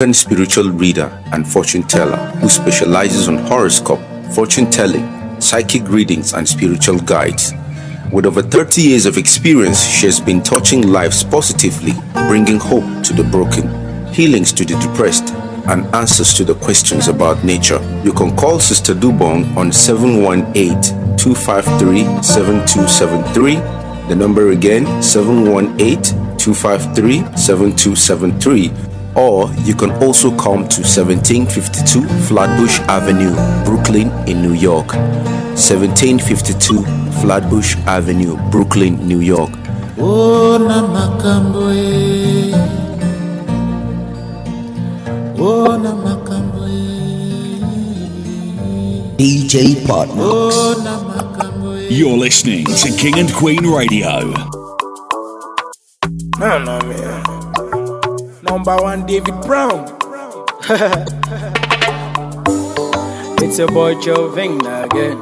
Spiritual reader and fortune teller who specializes on horoscope, fortune telling, psychic readings, and spiritual guides. With over 30 years of experience, she has been touching lives positively, bringing hope to the broken, healings to the depressed, and answers to the questions about nature. You can call Sister Dobong on 718-253-7273. The number again, 718-253-7273. Or you can also come to 1752 Flatbush Avenue, Brooklyn in New York. 1752 Flatbush Avenue, Brooklyn, New York. Oh, Namakamboe. Oh, Namakamboe. DJ Partners. Oh, Namakamboe. You're listening to King and Queen Radio. No, man. Number one, David Brown. It's your boy Joving again.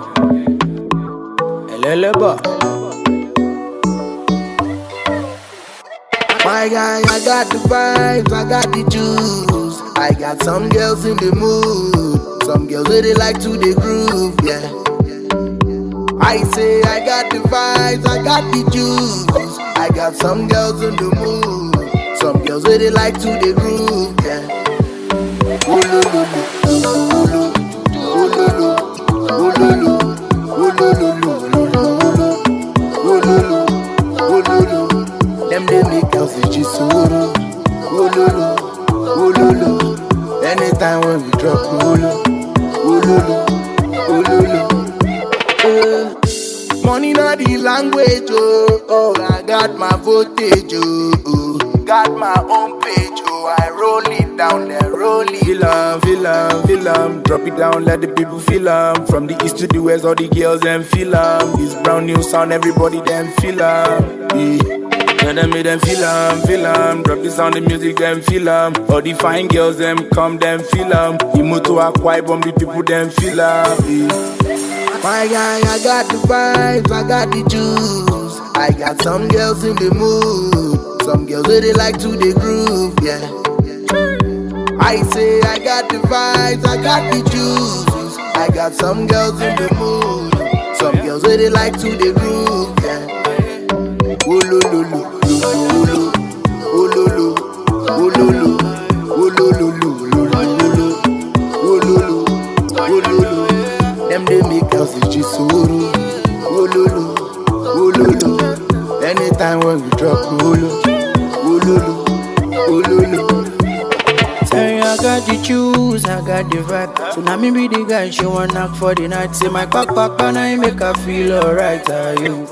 Eleleba. My guy, I got the vibes, I got the juice. I got some girls in the mood. Some girls really like to the groove, yeah. I say I got the vibes, I got the juice. I got some girls in the mood. Some girls really like to the groove, yeah. Them they make girls just anytime when we drop money not the language, oh, I got my voltage, oh. Got my own page, oh, I roll it down there, roll it. Feel 'em, drop it down, let the people feel 'em. From the east to the west, all the girls them feel 'em. This brown new sound, everybody them feel 'em. Yeah. Let them make them feel 'em. Drop the sound, the music them feel 'em. All the fine girls them come, them feel 'em. The moto a quiet bomb, the people them feel 'em. Yeah. My guy, I got the vibes, I got the juice. I got some girls in the mood. Some girls really like to the groove, yeah. I say I got the vibes, I got the juice. I got some girls in the mood. Some girls really like to the groove, yeah. Oh lo lo lo lo lo, oh lo lo, oh lo lo, oh lo lo lo lo lo, oh lo lo, oh lo lo. Them they make us just so oh lo lo, oh lo lo. Anytime when we drop oh lo. Say I got the juice, I got the vibe. So now me be the guy she want knock for the night. Say my pack and I make her feel alright. Are you?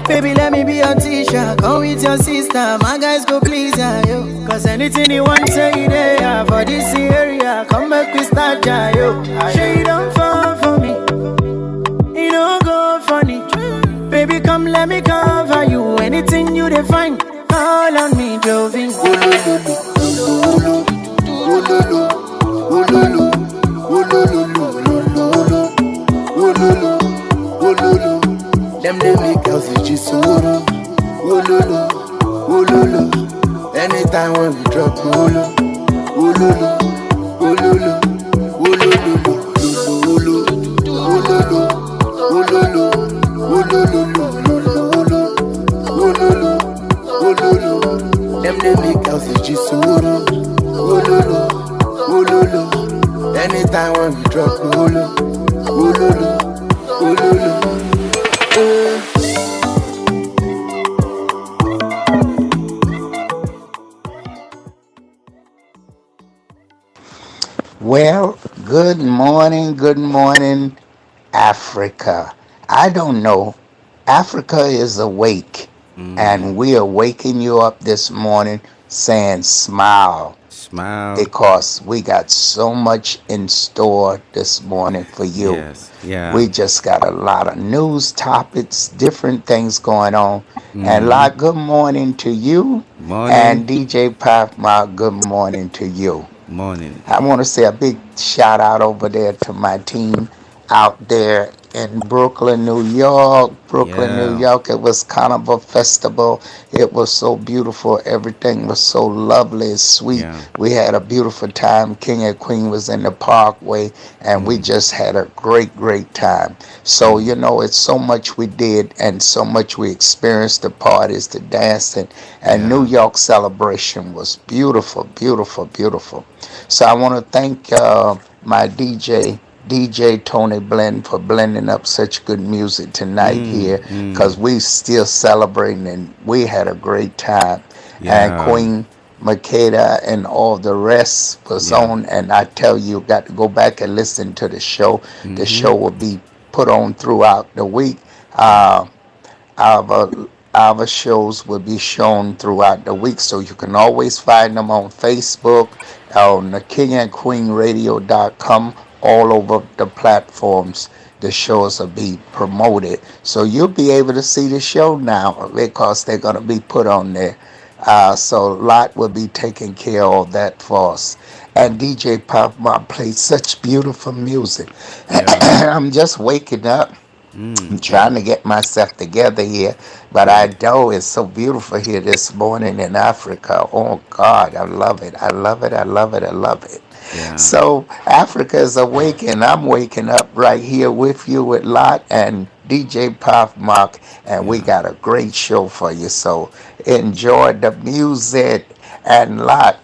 Baby, let me be your teacher. Come with your sister, my guys go please yo. Cause anything you want say there for this area. Come back we start yo. Say you don't fall for me, you don't go funny. Baby, come let me cover you. Anything you define, all on me, Joving. Them they make us just so anytime when we drop them they make us just so anytime when we drop Well, good morning, Africa. I don't know. Africa is awake, and we are waking you up this morning saying smile. Smile. Because we got so much in store this morning for you. Yes, yeah. We just got a lot of news topics, different things going on. And like, good morning to you. Morning. And DJ Pop, my good morning to you. Morning. I want to say a big shout out over there to my team out there in Brooklyn, New York. Brooklyn, New Yeah. York. It was kind of a festival. It was so beautiful. Everything was so lovely, sweet. Yeah. We had a beautiful time. King and Queen was in the Parkway, and we just had a great, great time. So, it's so much we did and so much we experienced, the parties, the dancing, and New Yeah. York celebration was beautiful, beautiful, beautiful. So I want to thank my DJ Tony Blend for blending up such good music tonight here because we still celebrating and we had a great time. And Yeah. Queen Makeda and all the rest was Yeah. on. And I tell you, got to go back and listen to the show. The show will be put on throughout the week. Yeah. Uh, our our shows will be shown throughout the week, so you can always find them on Facebook, on the kingandqueenradio.com, all over the platforms. The shows will be promoted, so you'll be able to see the show now because they're going to be put on there. So Lot will be taking care of that for us. And DJ Pop Mom plays such beautiful music. Yeah. I'm just waking up. I'm trying to get myself together here, but I know it's so beautiful here this morning in Africa. Oh God, I love it. I love it. I love it. I love it. Yeah. So Africa is awakening. I'm waking up right here with you with Lot and DJ Puff Mark, and we Yeah. got a great show for you. So enjoy the music and Lot.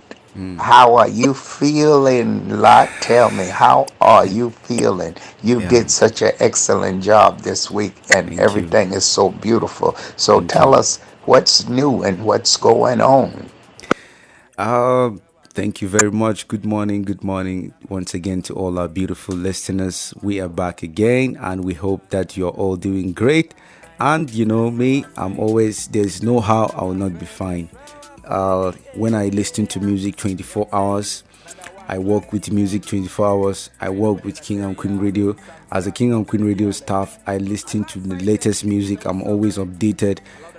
How are you feeling, Lot? Tell me, how are you feeling? You Yeah. did such an excellent job this week, and Thank you. everything is so beautiful. So Thank you. tell us what's new and what's going on. Uh, Thank you very much. Good morning. Good morning once again to all our beautiful listeners. We are back again, and we hope that you're all doing great. And you know me, I'm always there's no how I will not be fine. When I listen to music 24 hours, I work with music 24 hours. I work with King and Queen Radio. As a King and Queen Radio staff, I listen to the latest music. I'm always updated.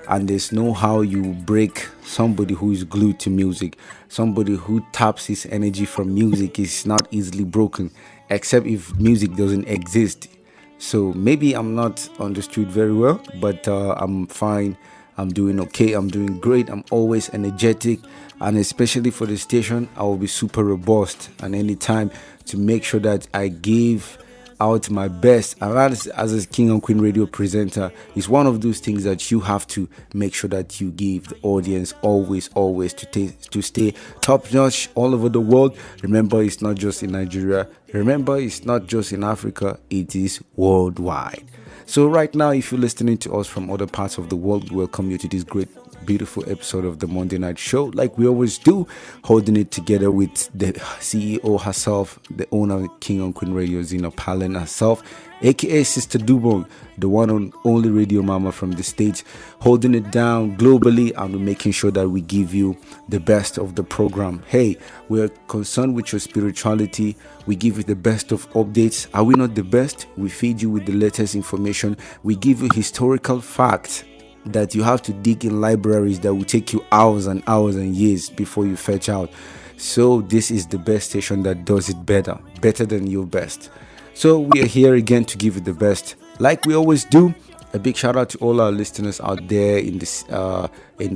And there's no how you break somebody who is glued to music. Somebody who taps his energy from music is not easily broken, except if music doesn't exist. So maybe I'm not understood very well, but I'm fine. I'm doing okay. I'm doing great. I'm always energetic, and especially for the station, I will be super robust. And anytime to make sure that I give out my best. And as a King and Queen radio presenter, it's one of those things that you have to make sure that you give the audience always to stay top notch all over the world. Remember, it's not just in Nigeria. Remember, it's not just in Africa. It is worldwide. So right now, if you're listening to us from other parts of the world, we welcome you to this great beautiful episode of the Monday Night Show, like we always do, holding it together with the CEO herself, the owner of King and Queen Radio, Zina Palin herself, aka Sister Dobong, the one and only radio mama from the States, holding it down globally and making sure that we give you the best of the program. Hey, we're concerned with your spirituality. We give you the best of updates. Are we not the best? We feed you with the latest information. We give you historical facts that you have to dig in libraries that will take you hours and hours and years before you fetch out. So this is the best station that does it better than your best. So we are here again to give you the best, like we always do. A big shout out to all our listeners out there in the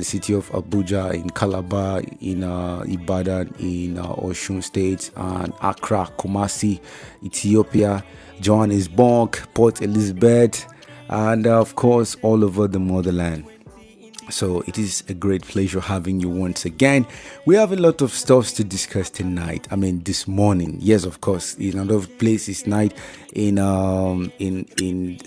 city of Abuja, in Calabar, in Ibadan, in Osun State, and Accra, Kumasi, Ethiopia, Johannesburg, Port Elizabeth, and of course all over the motherland. So it is a great pleasure having you once again. We have a lot of stuff to discuss tonight. I mean, this morning, yes, of course. In another place, it's night. In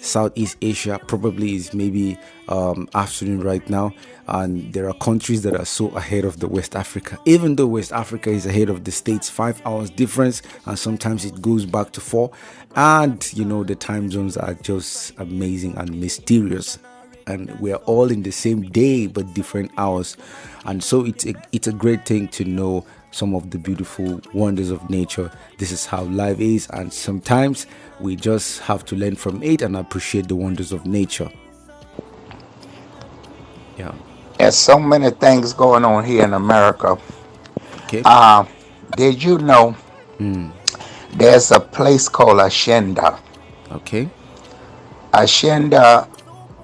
Southeast Asia, probably is maybe afternoon right now. And there are countries that are so ahead of the West Africa. Even though West Africa is ahead of the States, 5 hours difference, and sometimes it goes back to 4. And the time zones are just amazing and mysterious, and we're all in the same day but different hours. And so it's a great thing to know some of the beautiful wonders of nature. This is how life is, and sometimes we just have to learn from it and appreciate the wonders of nature. Yeah. There's so many things going on here in America. Okay. Uh, did you know there's a place called Ashenda? Okay. Ashenda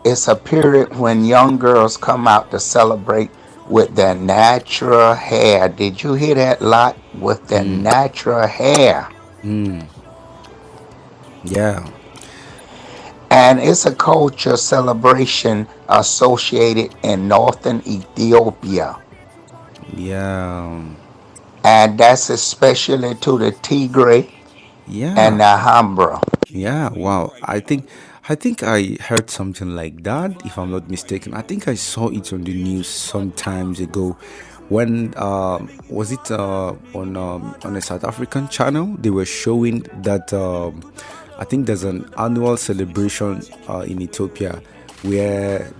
is a period when young girls come out to celebrate with their natural hair. Did you hear that lot? With their natural hair. Yeah. And it's a culture celebration associated in northern Ethiopia. Yeah. And that's especially to the Tigray Yeah. and the Alhambra. Yeah, wow. I think I heard something like that, if I'm not mistaken. I think I saw it on the news some times ago when was it on a South African channel? They were showing that I think there's an annual celebration in Ethiopia where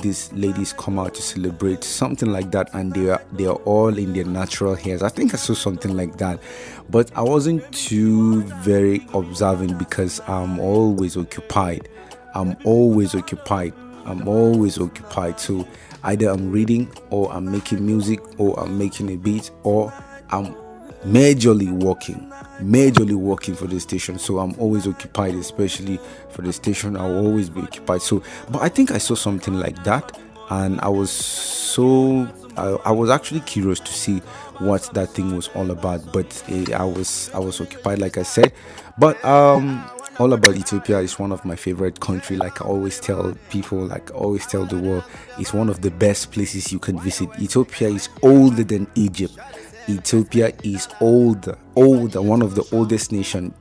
these ladies come out to celebrate something like that, and they are all in their natural hairs. I think I saw something like that, but I wasn't too very observant because I'm always occupied. I'm always occupied. I'm always occupied. So either I'm reading, or I'm making music, or I'm making a beat, or I'm majorly working for the station. So I'm always occupied, especially for the station. I'll always be occupied. So, but I think I saw something like that, and I was actually curious to see what that thing was all about. But I was occupied, like I said. But all about Ethiopia is one of my favorite country. Like I always tell people, like I always tell the world, it's one of the best places you can visit. Ethiopia is older than Egypt. Ethiopia is older, one of the oldest nation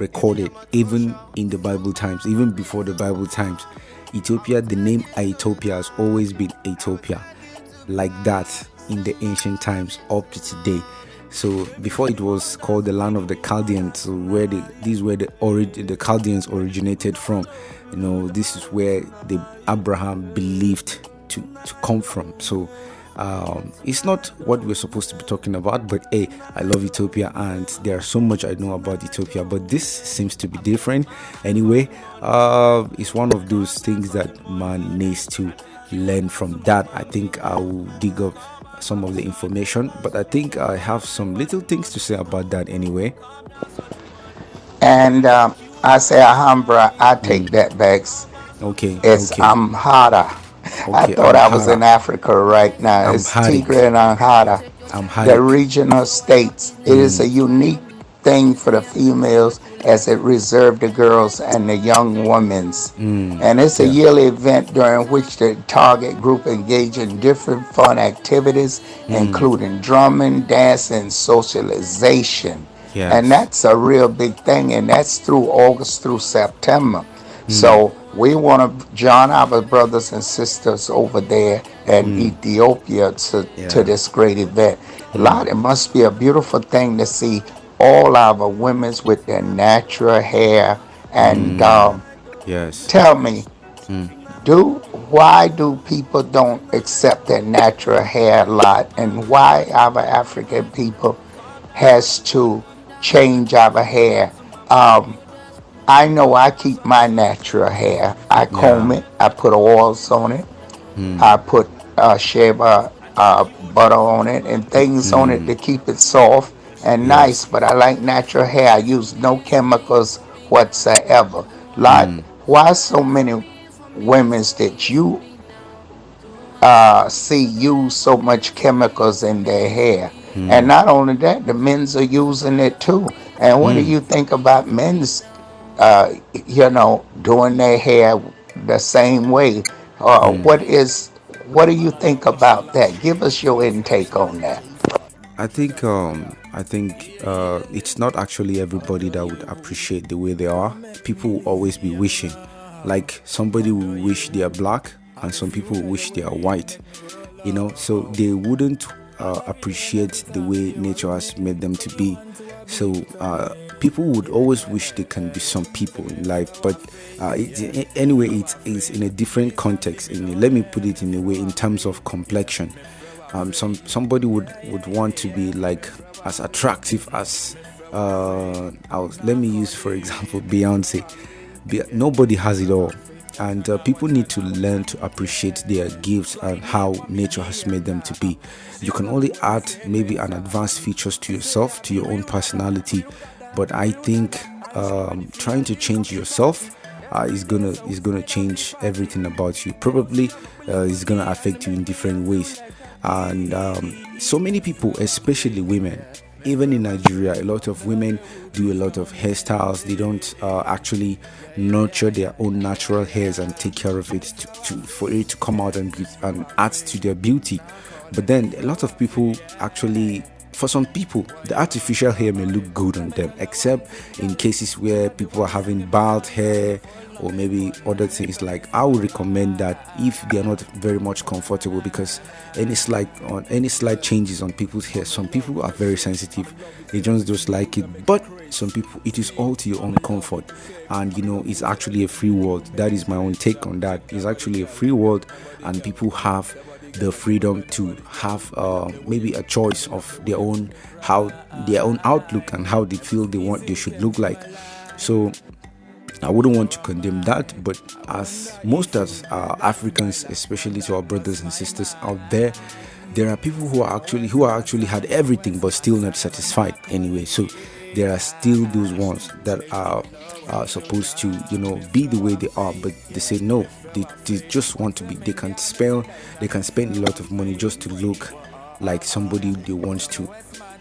recorded, even in the Bible times, even before the Bible times. Ethiopia, the name Ethiopia has always been Ethiopia, like that in the ancient times up to today. So before it was called the land of the Chaldeans, so these were the Chaldeans originated from. This is where the Abraham believed to come from. So it's not what we're supposed to be talking about, but hey, I love Ethiopia and there's so much I know about Ethiopia, but this seems to be different. Anyway, it's one of those things that man needs to learn from that. I think I will dig up some of the information, but I think I have some little things to say about that anyway. And I say Alhambra, I take that back. Okay, It's okay, Amhara. I okay. thought I was in Africa right now. It's Amharic, Tigray and Amhara, the Amharic. regional states. It is a unique thing for the females as it reserved the girls and the young women's. And it's a Yeah. yearly event during which the target group engage in different fun activities, including drumming, dancing, socialization. And Yes. that's a real big thing, and that's through August through September. So we want to join our brothers and sisters over there in Ethiopia to Yeah. this great event. Lord, it must be a beautiful thing to see all our women's with their natural hair. And Yes. tell me, why do people don't accept their natural hair a lot, and why our African people has to change our hair? I know I keep my natural hair. I comb Yeah. it. I put oils on it. I put shea butter on it and things on it to keep it soft and nice. Yes. But I like natural hair. I use no chemicals whatsoever. Lot, why so many women's that you see use so much chemicals in their hair? And not only that, the men's are using it too. And what do you think about men's doing their hair the same way? What do you think about that? Give us your intake on that. I think it's not actually everybody that would appreciate the way they are. People will always be wishing, like somebody will wish they are black, and some people will wish they are white. So they wouldn't appreciate the way nature has made them to be. So people would always wish they can be some people in life, but anyway, it's in a different context. Let me put it in a way, in terms of complexion. Somebody would want to be like as attractive as let me use for example Beyonce. Nobody has it all, and people need to learn to appreciate their gifts and how nature has made them to be. You can only add maybe an advanced features to yourself, to your own personality, but I think trying to change yourself is gonna change everything about you. Probably it's gonna affect you in different ways. And so many people, especially women, even in Nigeria, a lot of women do a lot of hairstyles. They don't actually nurture their own natural hairs and take care of it for it to come out and add to their beauty. But then a lot of people actually, for some people, the artificial hair may look good on them, except in cases where people are having bald hair or maybe other things. Like, I would recommend that if they are not very much comfortable, because any slight changes on people's hair, some people are very sensitive, they just like it. But some people, it is all to your own comfort. And it's actually a free world. That is my own take on that. It's actually a free world, and people have the freedom to have maybe a choice of their own outlook and how they feel they should look like. So I wouldn't want to condemn that, but as most as Africans, especially to our brothers and sisters out there, there are people who are actually had everything but still not satisfied anyway. So there are still those ones that are supposed to be the way they are, but they say no. They just want to be. They can spend a lot of money just to look like somebody they want to.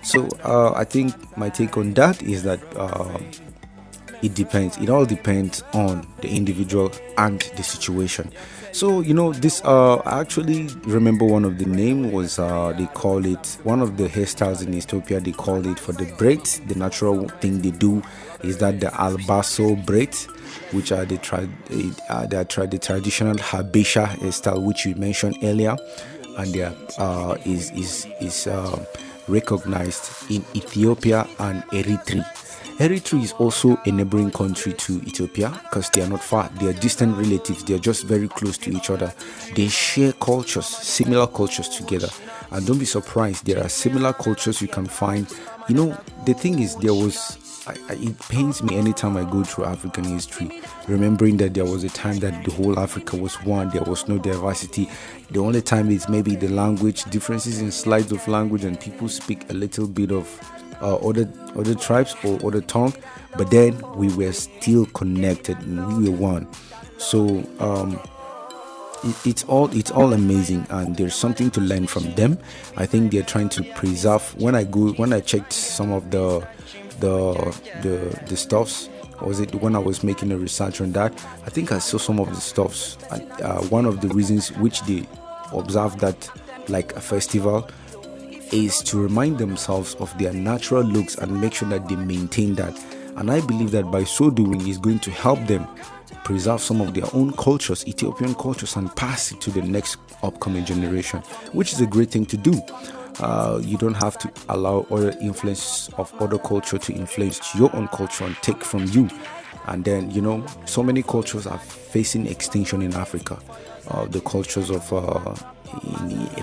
So I think my take on that is that it depends. It all depends on the individual and the situation. So this I actually remember one of the name was they call it, one of the hairstyles in Ethiopia, they call it, for the braids, the natural thing they do is that the albaso braids, which are the traditional Habesha hairstyle which you mentioned earlier, and they are is recognized in Ethiopia and Eritrea. Eritrea is also a neighboring country to Ethiopia because they are not far. They are distant relatives. They are just very close to each other. They share cultures, similar cultures together. And don't be surprised, there are similar cultures you can find. The thing is, it pains me anytime I go through African history, remembering that there was a time that the whole Africa was one. There was no diversity. The only time is maybe the language differences in slides of language, and people speak a little bit of other tribes or other tongue, but then we were still connected and we were one. So it's all amazing, and there's something to learn from them. I think they're trying to preserve. When I checked some of the stuffs, was it when I was making a research on that, I think I saw some of the stuffs. One of the reasons which they observe that like a festival is to remind themselves of their natural looks and make sure that they maintain that. And I believe that by so doing is going to help them preserve some of their own cultures, Ethiopian cultures, and pass it to the next upcoming generation, which is a great thing to do. You don't have to allow other influence of other culture to influence your own culture and take from you. And then so many cultures are facing extinction in Africa. The cultures of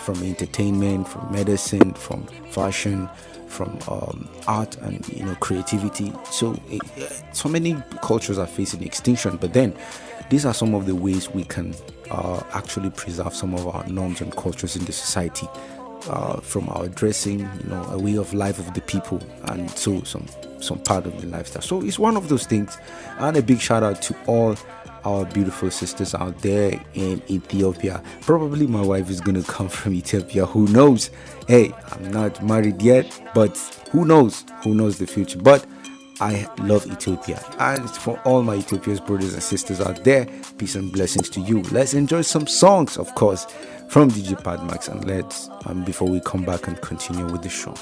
from entertainment, from medicine, from fashion, from art and creativity. So many cultures are facing extinction. But then these are some of the ways we can actually preserve some of our norms and cultures in the society, from our dressing, a way of life of the people, and so some part of the lifestyle. So it's one of those things. And a big shout out to all our beautiful sisters out there in Ethiopia. Probably my wife is going to come from Ethiopia. Who knows? Hey, I'm not married yet, but who knows? Who knows the future? But I love Ethiopia. And for all my Ethiopia's brothers and sisters out there, peace and blessings to you. Let's enjoy some songs, of course, from DJ Padmax, and let's before we come back and continue with the show.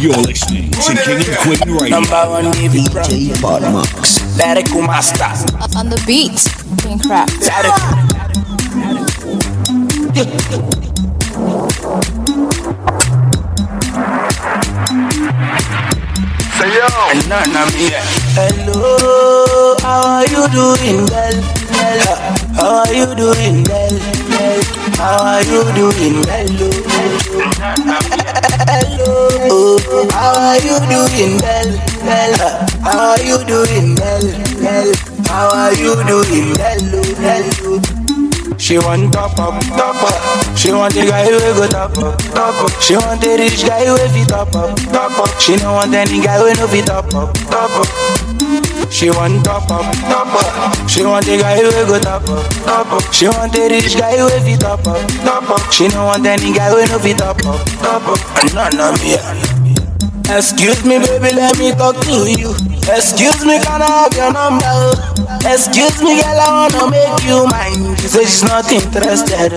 You're listening to King and Queen Radio. Number one DJ Padmax. Lyrical master. On the beat, King Craft. Hello, how are you doing, girl? How are you doing, girl? How are you doing, hello? Hello, how are you doing, girl? girl? How are you doing, girl? How are you doing, girl? She want top up. She want a guy who go top up. She want a rich guy who fit top up. She don't want any guy who no fit top up. She want top up. She want a guy who go top up. She want a rich guy who fit top up. She don't want any guy who no fit top up. None of me. Excuse me, baby, let me talk to you. Excuse me, can I have your number? Excuse me, girl, I wanna make you mine. She said she's not interested.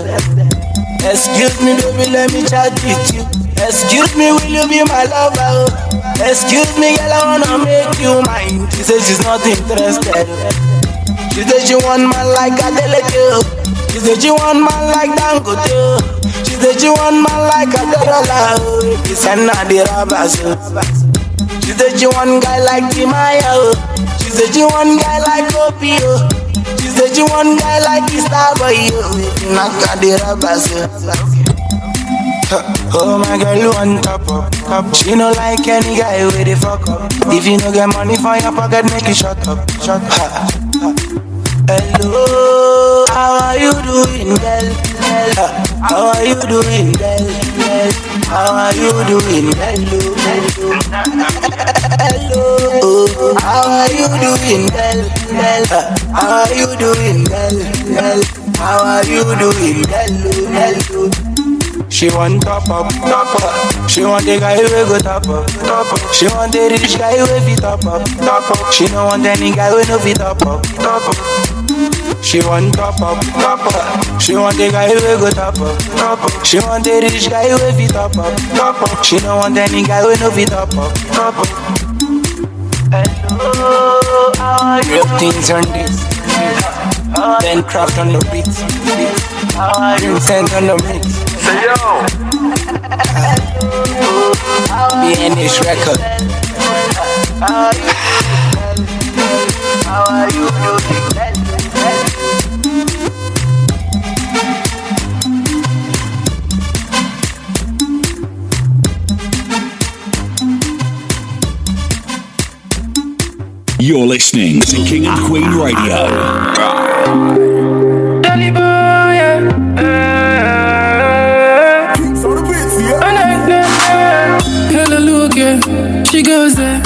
Excuse me, baby, let me chat with you. Excuse me, will you be my lover? Excuse me, girl, I wanna make you mine. She said she's not interested. She said she want man like Adeleke. She said she want man like Dangote. She said she want man like Adela. She said not the robbers. She said she want guy like Timaya. She said she want guy like Opio. She said she want guy like Starboy. Not got the robbers. Oh my girl, you on top up. She no like any guy with the fuck up. If you no get money for your pocket, make it shut up. Hello, how are you doing, girl? How are you doing, girl? How are you doing, hello? Hello, how are you doing, girl? How are you doing, girl? How are you doing, hello? She want top up. She want a guy who go top up. She want a rich guy who fit top up. She don't want any guy who no fit top up. She want top up. She want a guy who go top up. She want a rich guy who fit top up. She don't want any guy who no fit top up. Hello, how are you? Real things on this. Then craft on the beats. Send on the mix. Say yo. BNH record. How are you doing? You're listening to King and Queen Radio. Dolly boy, hello, look, yeah. She goes there.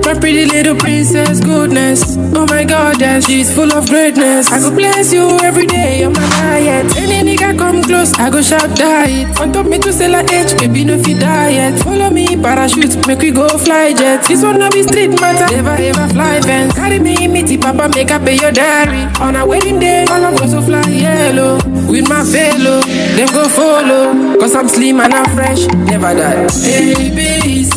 My pretty little princess, goodness. Oh my god, yeah, she's full of greatness. I go bless you every day on my diet. Any nigga come close, I go shout diet. On top me to sell a H, baby no fit diet. Follow me, parachute, make we go fly jet. This one no be street matter, never ever fly fence. Carry me, meaty papa, make up pay your diary. On a wedding day, all of us will fly yellow. With my fellow, them go follow. Cause I'm slim and I'm fresh, never die. A, B, C,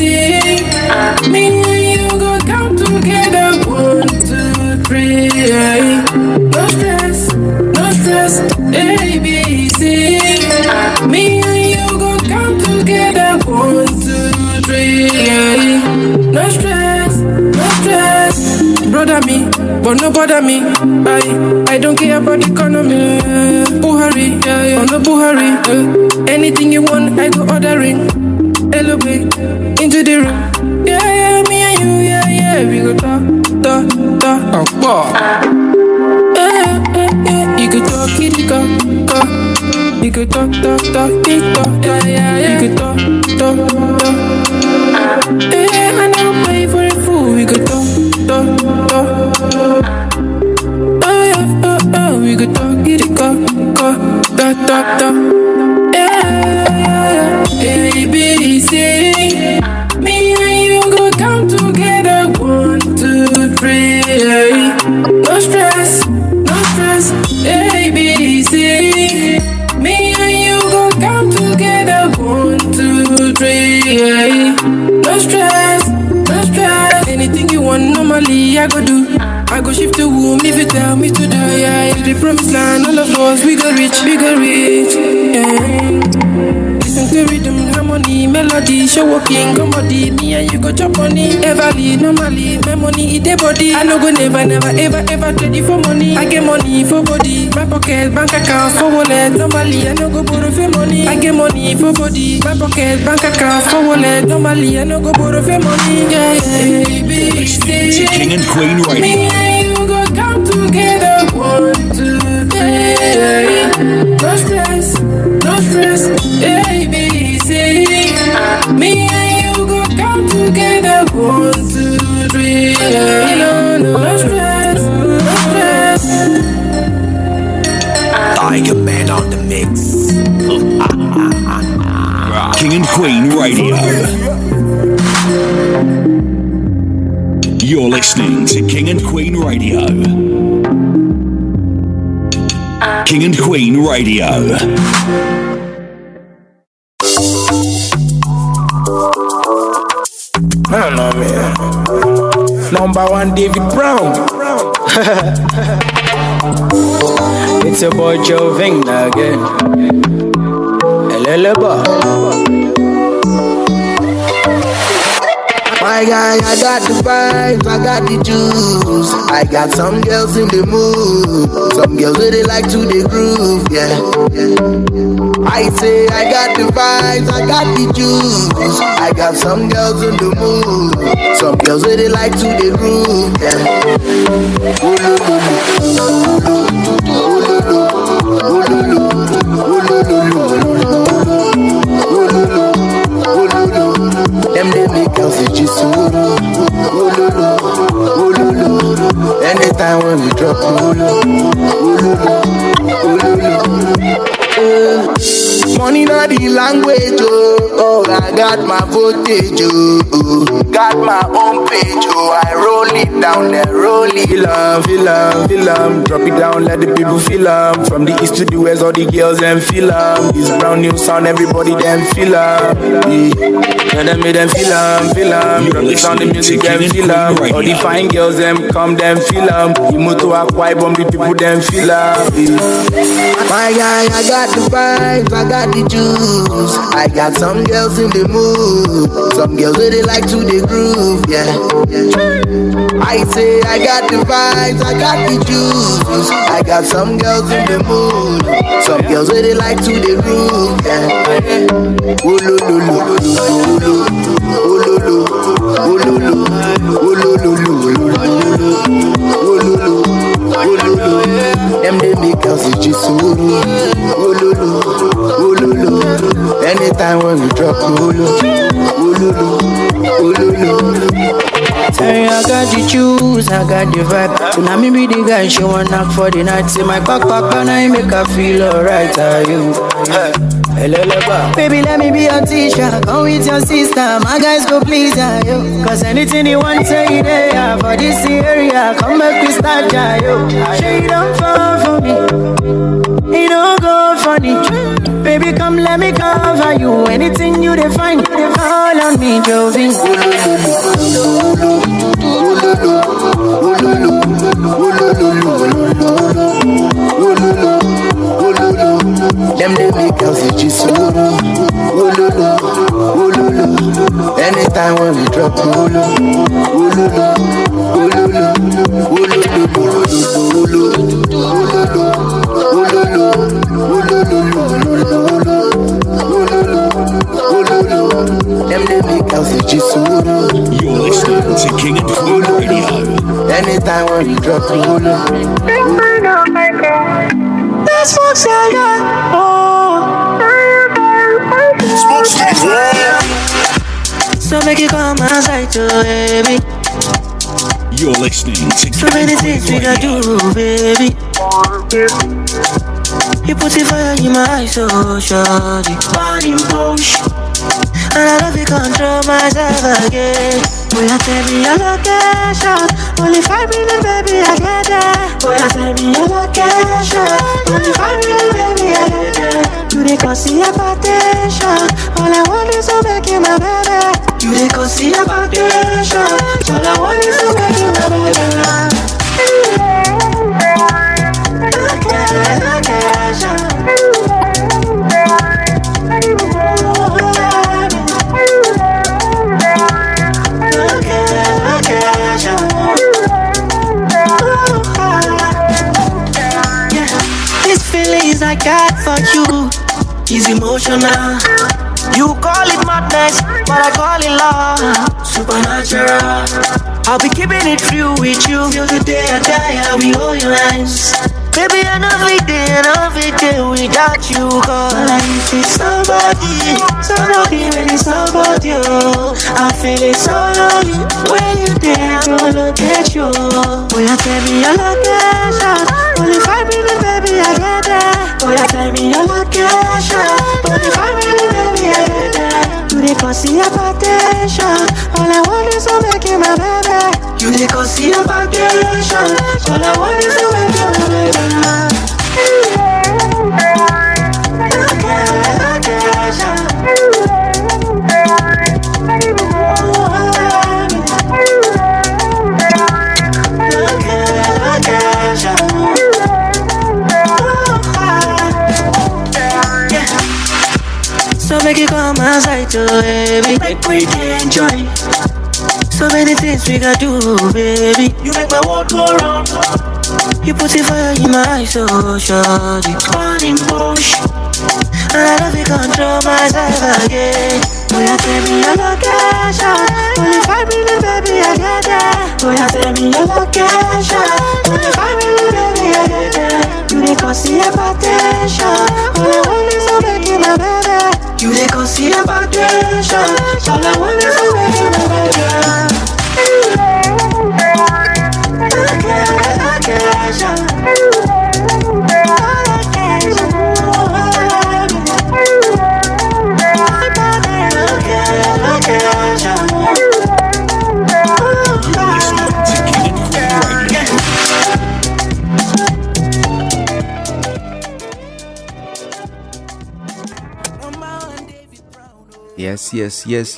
me and you go count together. 1, 2, 3. No stress, no stress. A, B, C. Me and you go count together. 1, 2, 3. No stress, no stress. Brother me, but no bother me. I don't care about the economy. Buhari, oh no Buhari. Anything you want, I go ordering. Hello, babe, into the room. Yeah, me and you, yeah, we go talk. You could talk, kitty, go. You could talk, yeah. You could talk. I never pay for a fool. We could talk. We could talk, kitty, go. Yeah. A, B, C. Me and you go count together. 1, 2, 3. No stress, no stress. A, B, C. Me and you go count together. 1, 2, 3. No stress, no stress. Anything you want, normally I go do. I go shift the womb if you tell me to do. Yeah, the promised land, all of us, we go reach. Yeah. Listen to rhythm, money, melody, show walking, comedy. Me and you go chop money. Everly, normally, my money eat the body. I no go never, ever trade you for money. I get money for body, my pocket, bank account, for wallet. Normally, I no go borrow for money. I get money for body, my pocket, bank account, for wallet. Normally, I no go borrow for money. Yeah, yeah. Baby, To King and Queen me Radio. and you go come together. 1, 2, 3. No stress, no stress. A, B, C. Me and you go come together. 1, 2, 3. No stress, no stress. Tiger Man on the mix. King and Queen Radio. You're listening to King and Queen Radio. King and Queen Radio. I don't know, man. Number 1, David Brown. It's your boy Joving again. My guy, I got the vibes, I got the juice. I got some girls in the mood. Some girls really like to the groove, yeah. I say I got the vibes, I got the juice. I got some girls in the mood. Some girls really like to the groove, yeah. Them they make girls just anytime when we drop money not the language, oh, I got my voltage, oh, got my own page, oh, I roll it down there, roll it. Feel 'em, drop it down, let the people feel 'em. From the east to the west, all the girls them feel 'em. This brand new sound, everybody them feel 'em. Yeah, them make them feel 'em. Drop it on the music, them feel 'em. All the fine girls them come, them feel 'em. The motor acquire bomb, the people them feel 'em. My guy, I got the vibes, I got the juice. I got some girls in the mood. Some girls really like to the groove, yeah. I say I got the vibes, I got the juice. I got some girls in the mood. Some girls really like to the groove, yeah. Oh lo lo lo lo lo, oh lo lo, oh lo lo, oh lo lo lo lo, oh lo lo. Them they make girls just oh lo lo. Anytime when we drop oh lo lo. Hey, I got the juice, I got the vibe. Tonight me be the guy, she want knock for the night. See my back, and I make her feel alright. Are you? Baby, let me be your teacher. Come with your sister, my guys go please you. Cause anything you want, say it there. For this area, come back, we start yo. She don't fall for me, it don't go funny. Baby, come let me cover you. Anything you define, call on me, Joving. Them they make girls just anytime when we drop them they make girls just You're listening to King and Queen Radio. anytime when we drop That's what's so make you come and say to baby. You're listening to So King many and things we Queen gotta Radio. do, baby. You put the fire in my eyes, so shawty. Body motion. And I love you control myself again. Boy, I tell me your location. Only 5 minutes, baby, I get there. Boy, I tell me your location. Only 5 minutes, baby, I get there. You dey conceal your potential. All I want is to make you my baby. You dey conceal your potential. All I want is to make you my baby. Location. emotional. You call it madness, but I call it love. Supernatural. I'll be keeping it real with you till the day I die. I'll be all your hands. Baby, I know every day without you. Cause life is somebody when it's about you. I feel it so lonely when you there, I don't look at you. Will you tell me your location? Only 5 minutes, baby, I get there. Will you tell me your location? Only 5 minutes, baby, I get there. You dey cause your potential. All I want is to make you my baby. You dey cause your potential. All I want is to make you my baby. So make it come outside to baby, make we enjoy. So many things we gotta do, baby. You make my world go round. You put it fire in my eyes, so shawty. Burning bush, and I love you control myself again. Boy, you tell me your location. Only 5 minutes, baby, I get there. Boy, you tell me your location. Only 5 minutes, baby, I get there. You dey cause your potential. All I want is to make you my baby. You dey cause your potential. All I want is to make you my baby.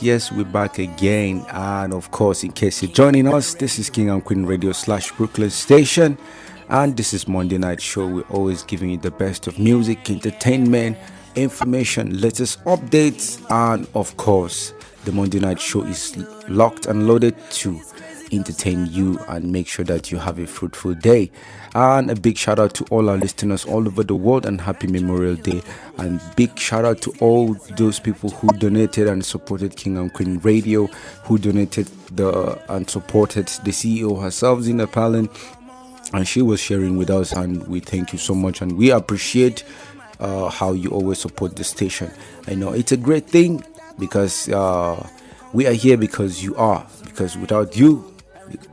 Yes, we're back again. And of course, in case you're joining us, this is King and Queen Radio / Brooklyn Station. And this is Monday Night Show. We're always giving you the best of music, entertainment, information, latest updates. And of course, the Monday Night Show is locked and loaded to entertain you and make sure that you have a fruitful day. And a big shout out to all our listeners all over the world and happy Memorial Day. And big shout out to all those people who donated and supported King and Queen Radio, who donated and supported the CEO herself, Zina Palin, and she was sharing with us, and we thank you so much and we appreciate how you always support the station. I know it's a great thing because we are here because you are, because without you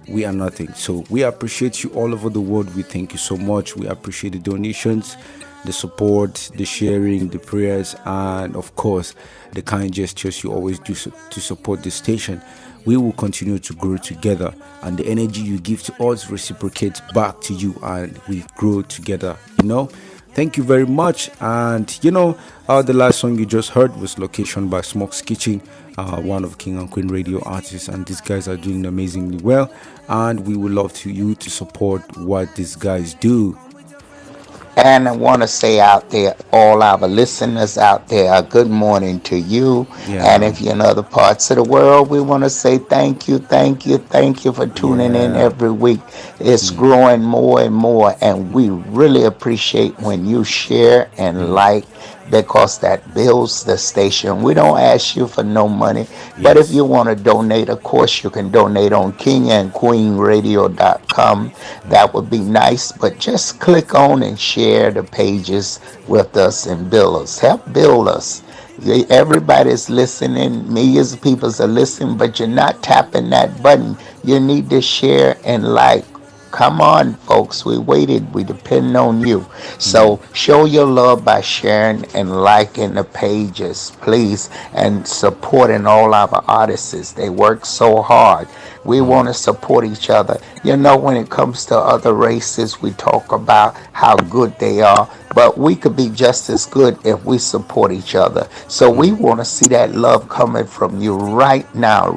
we are nothing. So we appreciate you all over the world. We thank you so much. We appreciate the donations, the support, the sharing, the prayers, and of course the kind gestures you always do to support the station. We will continue to grow together, and the energy you give to us reciprocates back to you, and we grow together, Thank you very much. And the last song you just heard was Location by Smoke's Kitchen, one of King and Queen Radio artists, and these guys are doing amazingly well, and we would love you to support what these guys do. And I want to say out there, all our listeners out there, a good morning to you. And Yeah. if you're in other parts of the world, we want to say thank you, thank you, thank you for tuning in Yeah. every week. It's Mm, growing more and more, and we really appreciate when you share and mm. like, because that builds the station. We don't ask you for no money, but if Yes. you want to donate, of course, you can donate on kingandqueenradio.com. That would be nice, but just click on and share the pages with us and build us. Help build us. Everybody's listening. Millions of people are listening, but you're not tapping that button. You need to share and like. Come on, folks. We waited. We depend on you. Mm, So show your love by sharing and liking the pages, please, and supporting all our artists. They work so hard. We mm, want to support each other. When it comes to other races, we talk about how good they are, but we could be just as good if we support each other. So we mm. want to see that love coming from you right now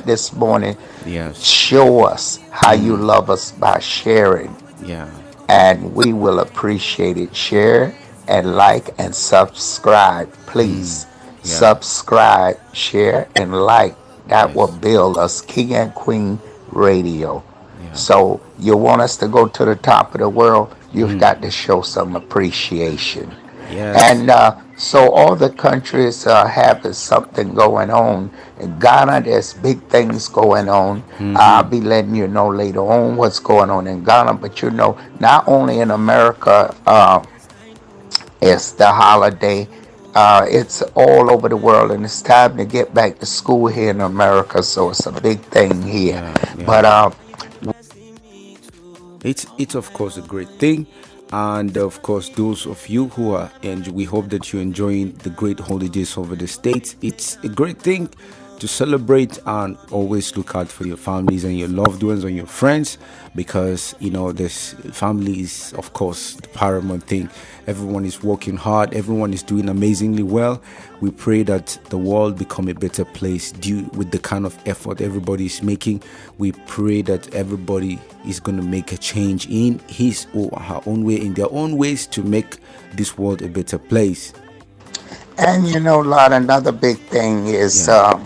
this morning. Yes. Show us how you Mm, love us by sharing, yeah. and we will appreciate it. Share and like and subscribe, Mm, please. yeah. Subscribe, share, and like. That will Yes. build us. King and Queen Radio. Yeah. So you want us to go to the top of the world? You've Mm, got to show some appreciation. Yes. And so all the countries have something going on. In Ghana, there's big things going on. I'll be letting you know later on what's going on in Ghana. But you know, not only in America, it's the holiday. It's all over the world, and it's time to get back to school here in America. So it's a big thing here. Yeah, But yeah. It's of course a great thing, and of course those of you who are, and we hope that you're enjoying the great holidays over the states. It's a great thing to celebrate, and always look out for your families and your loved ones and your friends, because this family is of course the paramount thing. Everyone is working hard, everyone is doing amazingly well. We pray that the world become a better place due with the kind of effort everybody is making. We pray that everybody is going to make a change in his or her own way, in their own ways, to make this world a better place. and you know, Lord, another big thing is Yeah.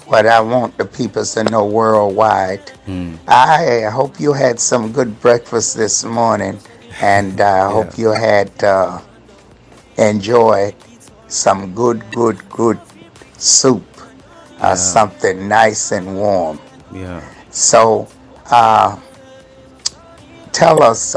what I want the people to know worldwide. I hope you had some good breakfast this morning, and I Yeah. hope you had enjoyed some good soup, Yeah. something nice and warm. Yeah. So tell us,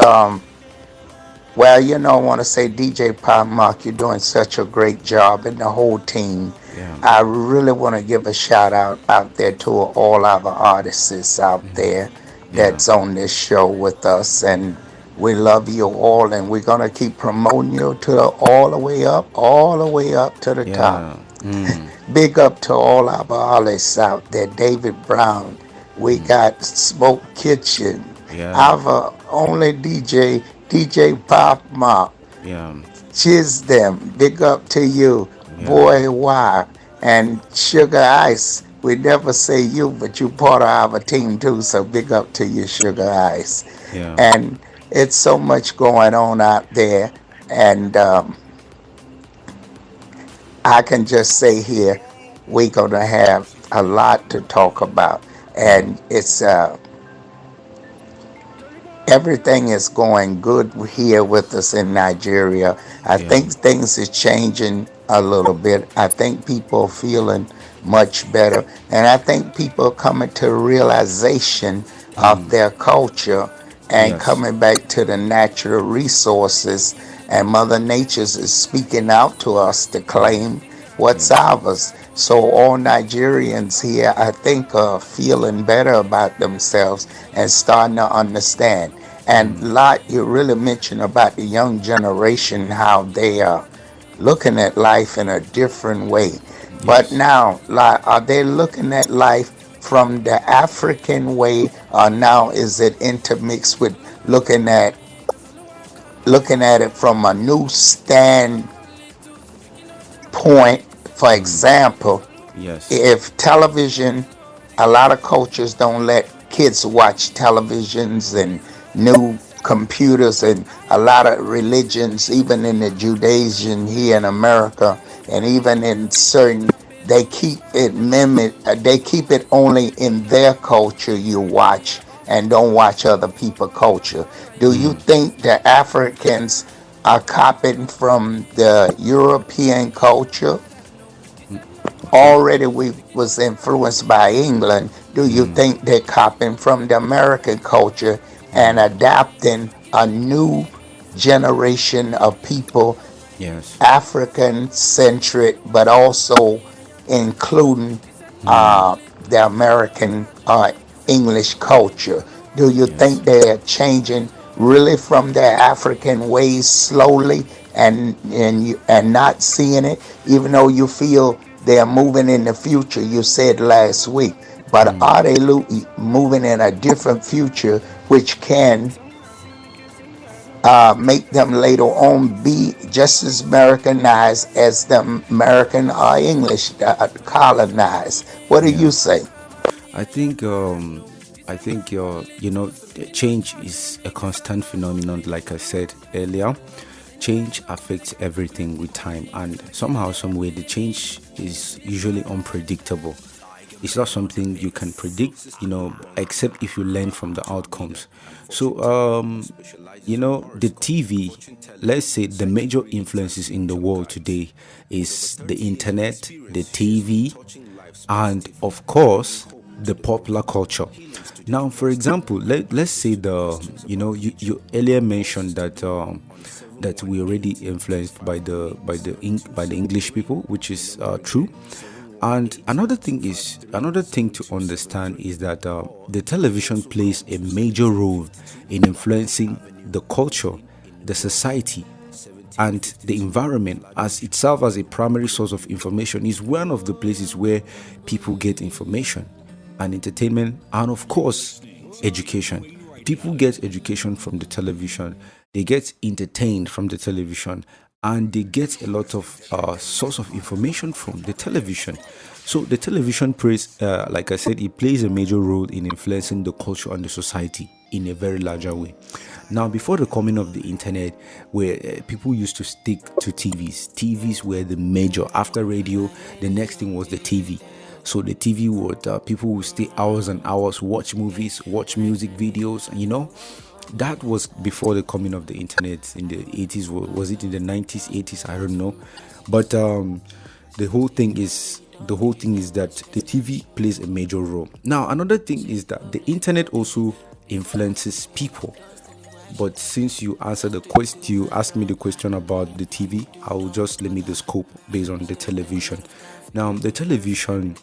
well, you know, I want to say DJ Pop Mark, you're doing such a great job, and the whole team. Yeah. I really want to give a shout out there to all our artists out there Yeah. that's on this show with us, and we love you all, and we're gonna keep promoting you to all the way up to the top. Yeah. Big up to all our artists out there, David Brown. We got Smoke Kitchen. Yeah. Our only DJ Pop Mark. Yeah. Cheers them. Big up to you. Yeah. Boy Why. And Sugar Ice. We never say you, but you part of our team too. So big up to you, Sugar Ice. Yeah. And it's so much going on out there. And I can just say here, we're going to have a lot to talk about. And it's everything is going good here with us in Nigeria. I Yeah. think things are changing a little bit. I think people are feeling much better. And I think people are coming to a realization of their culture and Yes. coming back to the natural resources. And Mother Nature is speaking out to us to claim what's Yes. ours. So all Nigerians here, I think, are feeling better about themselves and starting to understand. And Lot, you really mentioned about the young generation, how they are looking at life in a different way. But Yes. now, Lot, are they looking at life from the African way, or now is it intermixed with looking at it from a new standpoint? For example, Yes. if television, a lot of cultures don't let kids watch televisions and new computers, and a lot of religions, even in the Judaism here in America, and even in certain, they keep it they keep it only in their culture you watch, and don't watch other people culture. Do you think the Africans are copying from the European culture? Okay. Already we was influenced by England. Do you think they're copying from the American culture and adapting a new generation of people, Yes. African centric, but also including the American English culture? Do you Yes. think they're changing really from their African ways slowly, and not seeing it, even though you feel they're moving in the future? You said last week, but are they moving in a different future, which can make them later on be just as Americanized as the American or English colonized? What do Yeah. you say? I think change is a constant phenomenon. Like I said earlier, change affects everything with time, and somehow, some way, the change is usually unpredictable. It's not something you can predict, except if you learn from the outcomes. So, the TV, let's say the major influences in the world today is the internet, the TV, and of course, the popular culture. Now, for example, let's say you earlier mentioned that we already influenced by the English people, which is true. And another thing to understand is that the television plays a major role in influencing the culture, the society, and the environment, as itself as a primary source of information is one of the places where people get information and entertainment, and of course education. People get education from the television, they get entertained from the television, and they get a lot of source of information from the television. So the television plays, like I said, it plays a major role in influencing the culture and the society in a very larger way. Now, before the coming of the internet, where people used to stick to TVs were the major. After radio, the next thing was the TV. So the TV would people would stay hours and hours, watch movies, watch music videos, that was before the coming of the internet in the 80s. Was it in the 90s, 80s? I don't know. But the whole thing is that the TV plays a major role. Now, another thing is that the internet also influences people. But since you answered the question, you asked me the question about the TV, I will just limit the scope based on the television. Now, the television,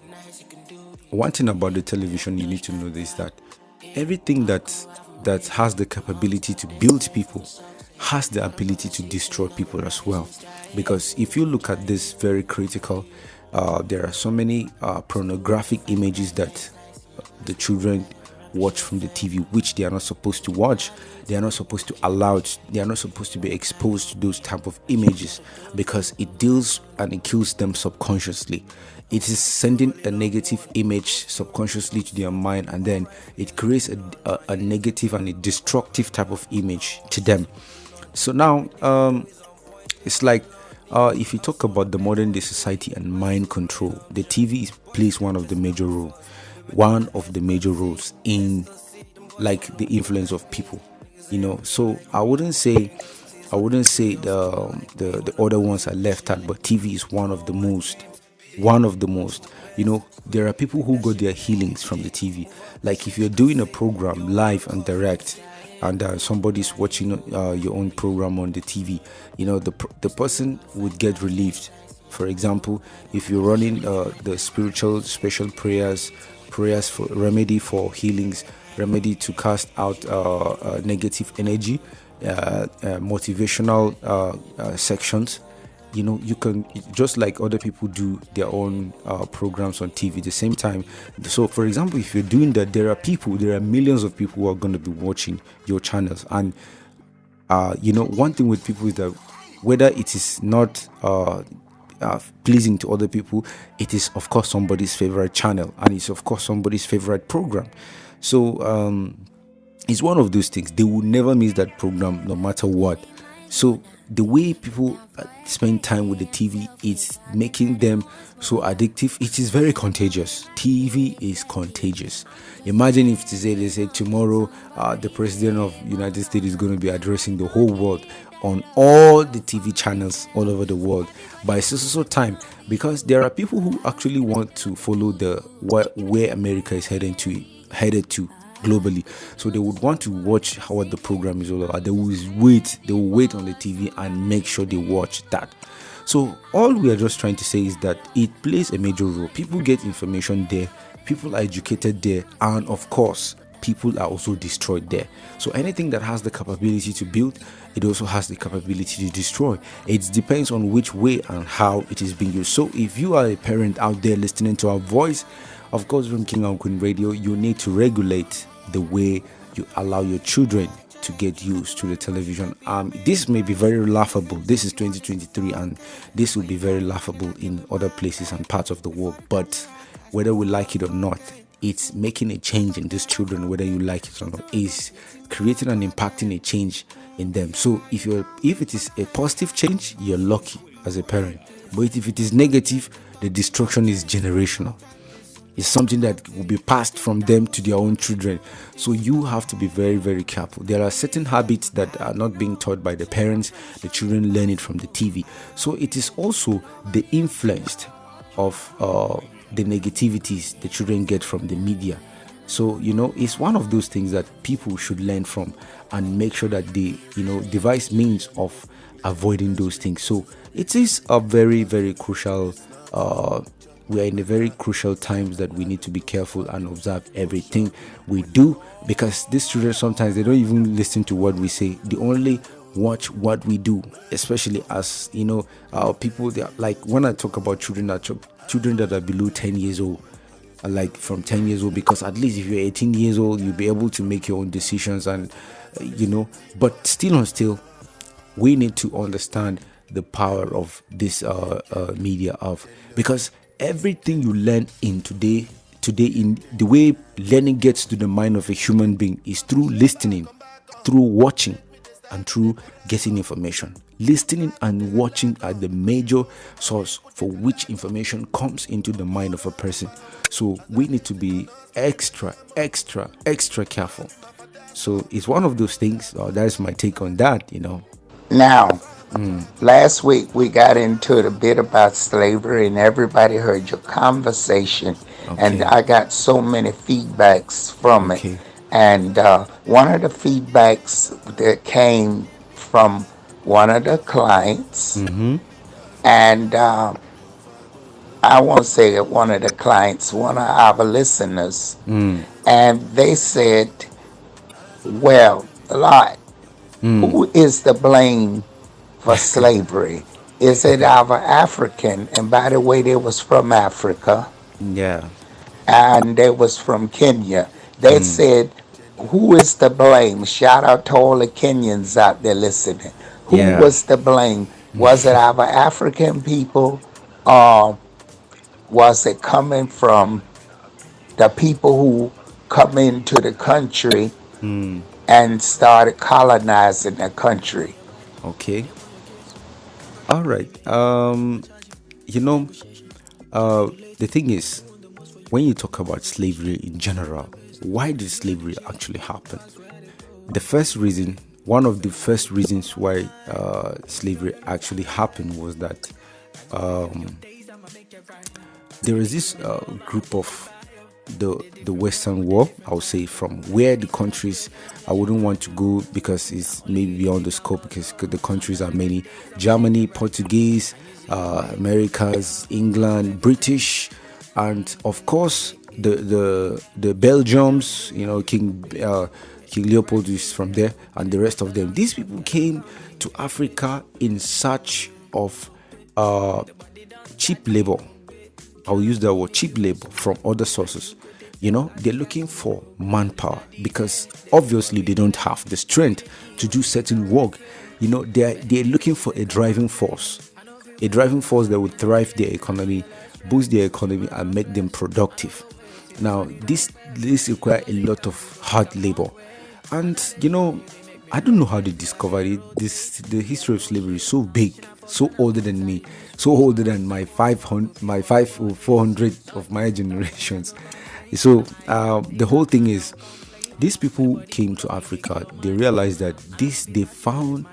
one thing about the television you need to know is that everything that has the capability to build people has the ability to destroy people as well. Because if you look at this very critical, there are so many pornographic images that the children watch from the TV, which they are not supposed to watch. They are not supposed to allow it. They are not supposed to be exposed to those type of images, because it deals and it kills them subconsciously. It is sending a negative image subconsciously to their mind, and then it creates a negative and a destructive type of image to them. So now it's like if you talk about the modern day society and mind control, the TV plays one of the major roles in like the influence of people. So I wouldn't say the other ones are left out, but TV is one of the most. There are people who got their healings from the TV. Like if you're doing a program live and direct, and somebody's watching your own program on the TV, the person would get relieved. For example, if you're running the spiritual special prayers for remedy for healings, remedy to cast out negative energy, motivational sections, you can, just like other people do their own programs on TV at the same time. So for example, if you're doing that, there are millions of people who are going to be watching your channels. And one thing with people is that whether it is not pleasing to other people, it is of course somebody's favorite channel, and it's of course somebody's favorite program. So it's one of those things. They will never miss that program no matter what. So the way people spend time with the TV, it's making them so addictive. It is very contagious. TV is contagious. Imagine if they say tomorrow the president of United States is going to be addressing the whole world on all the TV channels all over the world by so time, because there are people who actually want to follow where America is headed to globally. So they would want to watch how the program is all about. They will wait on the TV and make sure they watch that. So all we are just trying to say is that it plays a major role. People get information there, people are educated there, and of course people are also destroyed there. So anything that has the capability to build, it also has the capability to destroy. It depends on which way and how it is being used. So if you are a parent out there listening to our voice, of course, from King and Queen Radio, you need to regulate the way you allow your children to get used to the television. This may be very laughable. This is 2023, and this will be very laughable in other places and parts of the world. But whether we like it or not, it's making a change in these children, whether you like it or not. It's creating and impacting a change in them. So if it is a positive change, you're lucky as a parent. But if it is negative, the destruction is generational. It's something that will be passed from them to their own children. So you have to be very, very careful. There are certain habits that are not being taught by the parents. The children learn it from the TV. So it is also the influence of the negativities the children get from the media. So, it's one of those things that people should learn from and make sure that they, devise means of avoiding those things. So it is a very, very crucial, we are in a very crucial times that we need to be careful and observe everything we do, because these children sometimes they don't even listen to what we say. They only watch what we do, especially as people. They are, like, when I talk about children that are below 10 years old, like from 10 years old, because at least if you're 18 years old, you'll be able to make your own decisions, and but still we need to understand the power of this media, because everything you learn in today in the way learning gets to the mind of a human being is through listening, through watching, and through getting information. Listening and watching are the major source for which information comes into the mind of a person. So we need to be extra careful. So it's one of those things. That's my take on that. Now, last week we got into the bit about slavery, and everybody heard your conversation, and I got so many feedbacks from it. And one of the feedbacks that came from one of the clients, and I won't say that one of the clients, one of our listeners, and they said, well, Lord, who is to blame for slavery? Is it our African? And by the way, they was from Africa. Yeah. And they was from Kenya. They said, who is to blame? Shout out to all the Kenyans out there listening. Who was to blame? Was it our African people, or was it coming from the people who come into the country and started colonizing the country? Okay. All right. The thing is, when you talk about slavery in general, why did slavery actually happen? One of the first reasons why slavery actually happened was that there is this group of the Western world, I would say, from where the countries, I wouldn't want to go because it's maybe beyond the scope, because the countries are many: Germany, Portuguese, Americas, England, British, and of course the Belgiums. King Leopold is from there, and the rest of them. These people came to Africa in search of cheap labor. I'll use the word cheap labor from other sources. They're looking for manpower because obviously they don't have the strength to do certain work. They're looking for a driving force that would thrive their economy, boost their economy, and make them productive. Now, this requires a lot of hard labor, and I don't know how they discovered it. The history of slavery is so big, so older than me, so older than my 400 of my generations. So the whole thing is, these people came to Africa. They realized that they found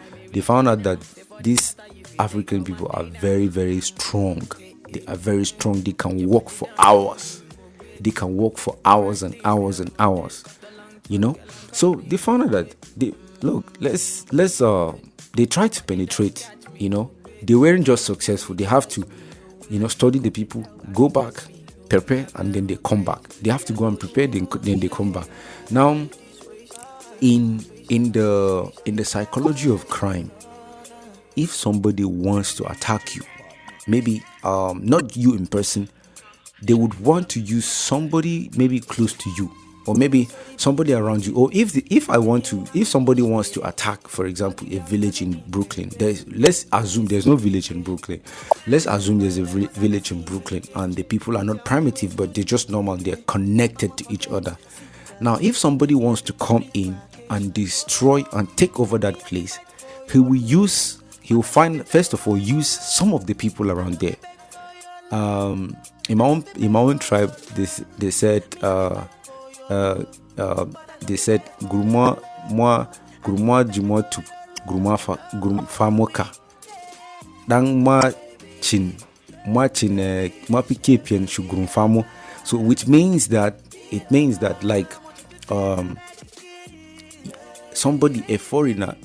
out that these African people are very, very strong. They are very strong. They can work for hours. They can work for hours and hours and hours. So they found out that they tried to penetrate. They weren't just successful. They have to study the people, go back, prepare, and then they come back. They have to go and prepare, then they come back. Now, in the psychology of crime, if somebody wants to attack you, maybe not you in person, they would want to use somebody maybe close to you, or maybe somebody around you. Or if somebody wants to attack, for example, a village in Brooklyn, let's assume there's no village in Brooklyn. Let's assume there's a village in Brooklyn, and the people are not primitive, but they're just normal. They're connected to each other. Now, if somebody wants to come in and destroy and take over that place, he will use some of the people around there. In my own tribe, they said guruma jimotu guruma famoka dang ma chin pike pian shu gurum famo. So which means that like somebody, a foreigner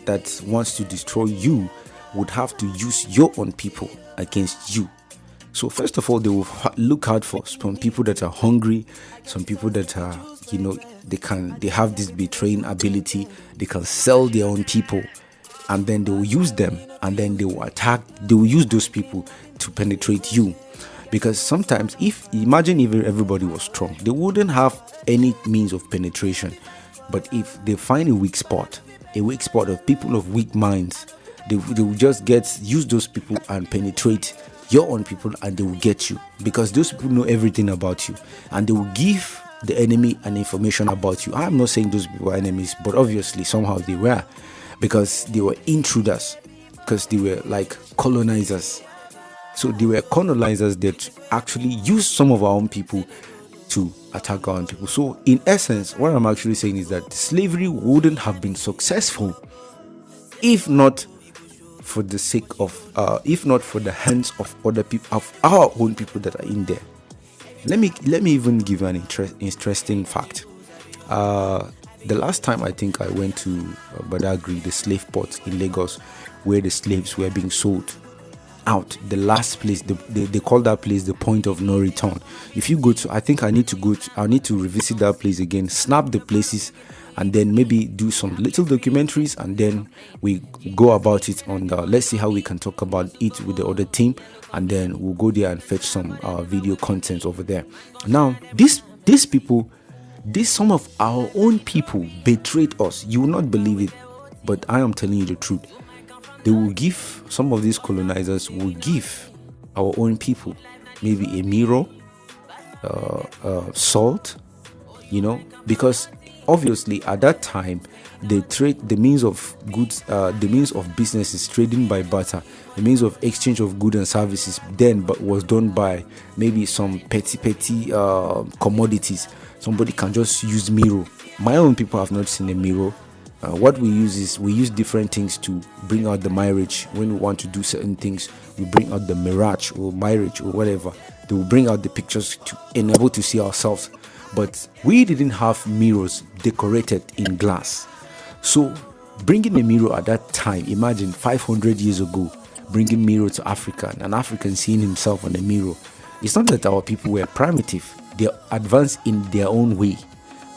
that wants to destroy you, would have to use your own people against you. So first of all, they will look out for some people that are hungry, some people that are, they have this betraying ability. They can sell their own people, and then they will use them, and then they will attack. They will use those people to penetrate you. Because sometimes, imagine if everybody was strong, they wouldn't have any means of penetration. But if they find a weak spot of people of weak minds, they will just use those people and penetrate your own people, and they will get you, because those people know everything about you, and they will give the enemy an information about you. I'm not saying those people are enemies, but obviously somehow they were, because they were intruders, because they were like colonizers. So they were colonizers that actually used some of our own people to attack our own people. So in essence, what I'm actually saying is that slavery wouldn't have been successful if not for the sake of, if not for the hands of other people, of our own people that are in there. Let me even give you an interesting fact. The last time I think I went to Badagry, the slave port in Lagos, where the slaves were being sold out, the last place, they call that place the point of no return. If you go to, I think I need to revisit that place again, snap the places, and then maybe do some little documentaries, and then we go about it on the, let's see how we can talk about it with the other team, and then we'll go there and fetch some video content over there. Now these people, some of our own people betrayed us. You will not believe it, but I am telling you the truth. They will give, some of these colonizers will give our own people maybe a mirror, salt, because obviously at that time they trade, the means of goods, the means of business is trading by barter. The means of exchange of goods and services then but was done by maybe some petty commodities. Somebody can just use mirror. My own people have not seen a mirror. What we use is we use different things to bring out the marriage. When we want to do certain things, we bring out the mirage or marriage or whatever. They will bring out the pictures to enable to see ourselves. But we didn't have mirrors decorated in glass. So bringing a mirror at that time, imagine 500 years ago, bringing mirror to Africa, and an African seeing himself on a mirror. It's not that our people were primitive. They advanced in their own way.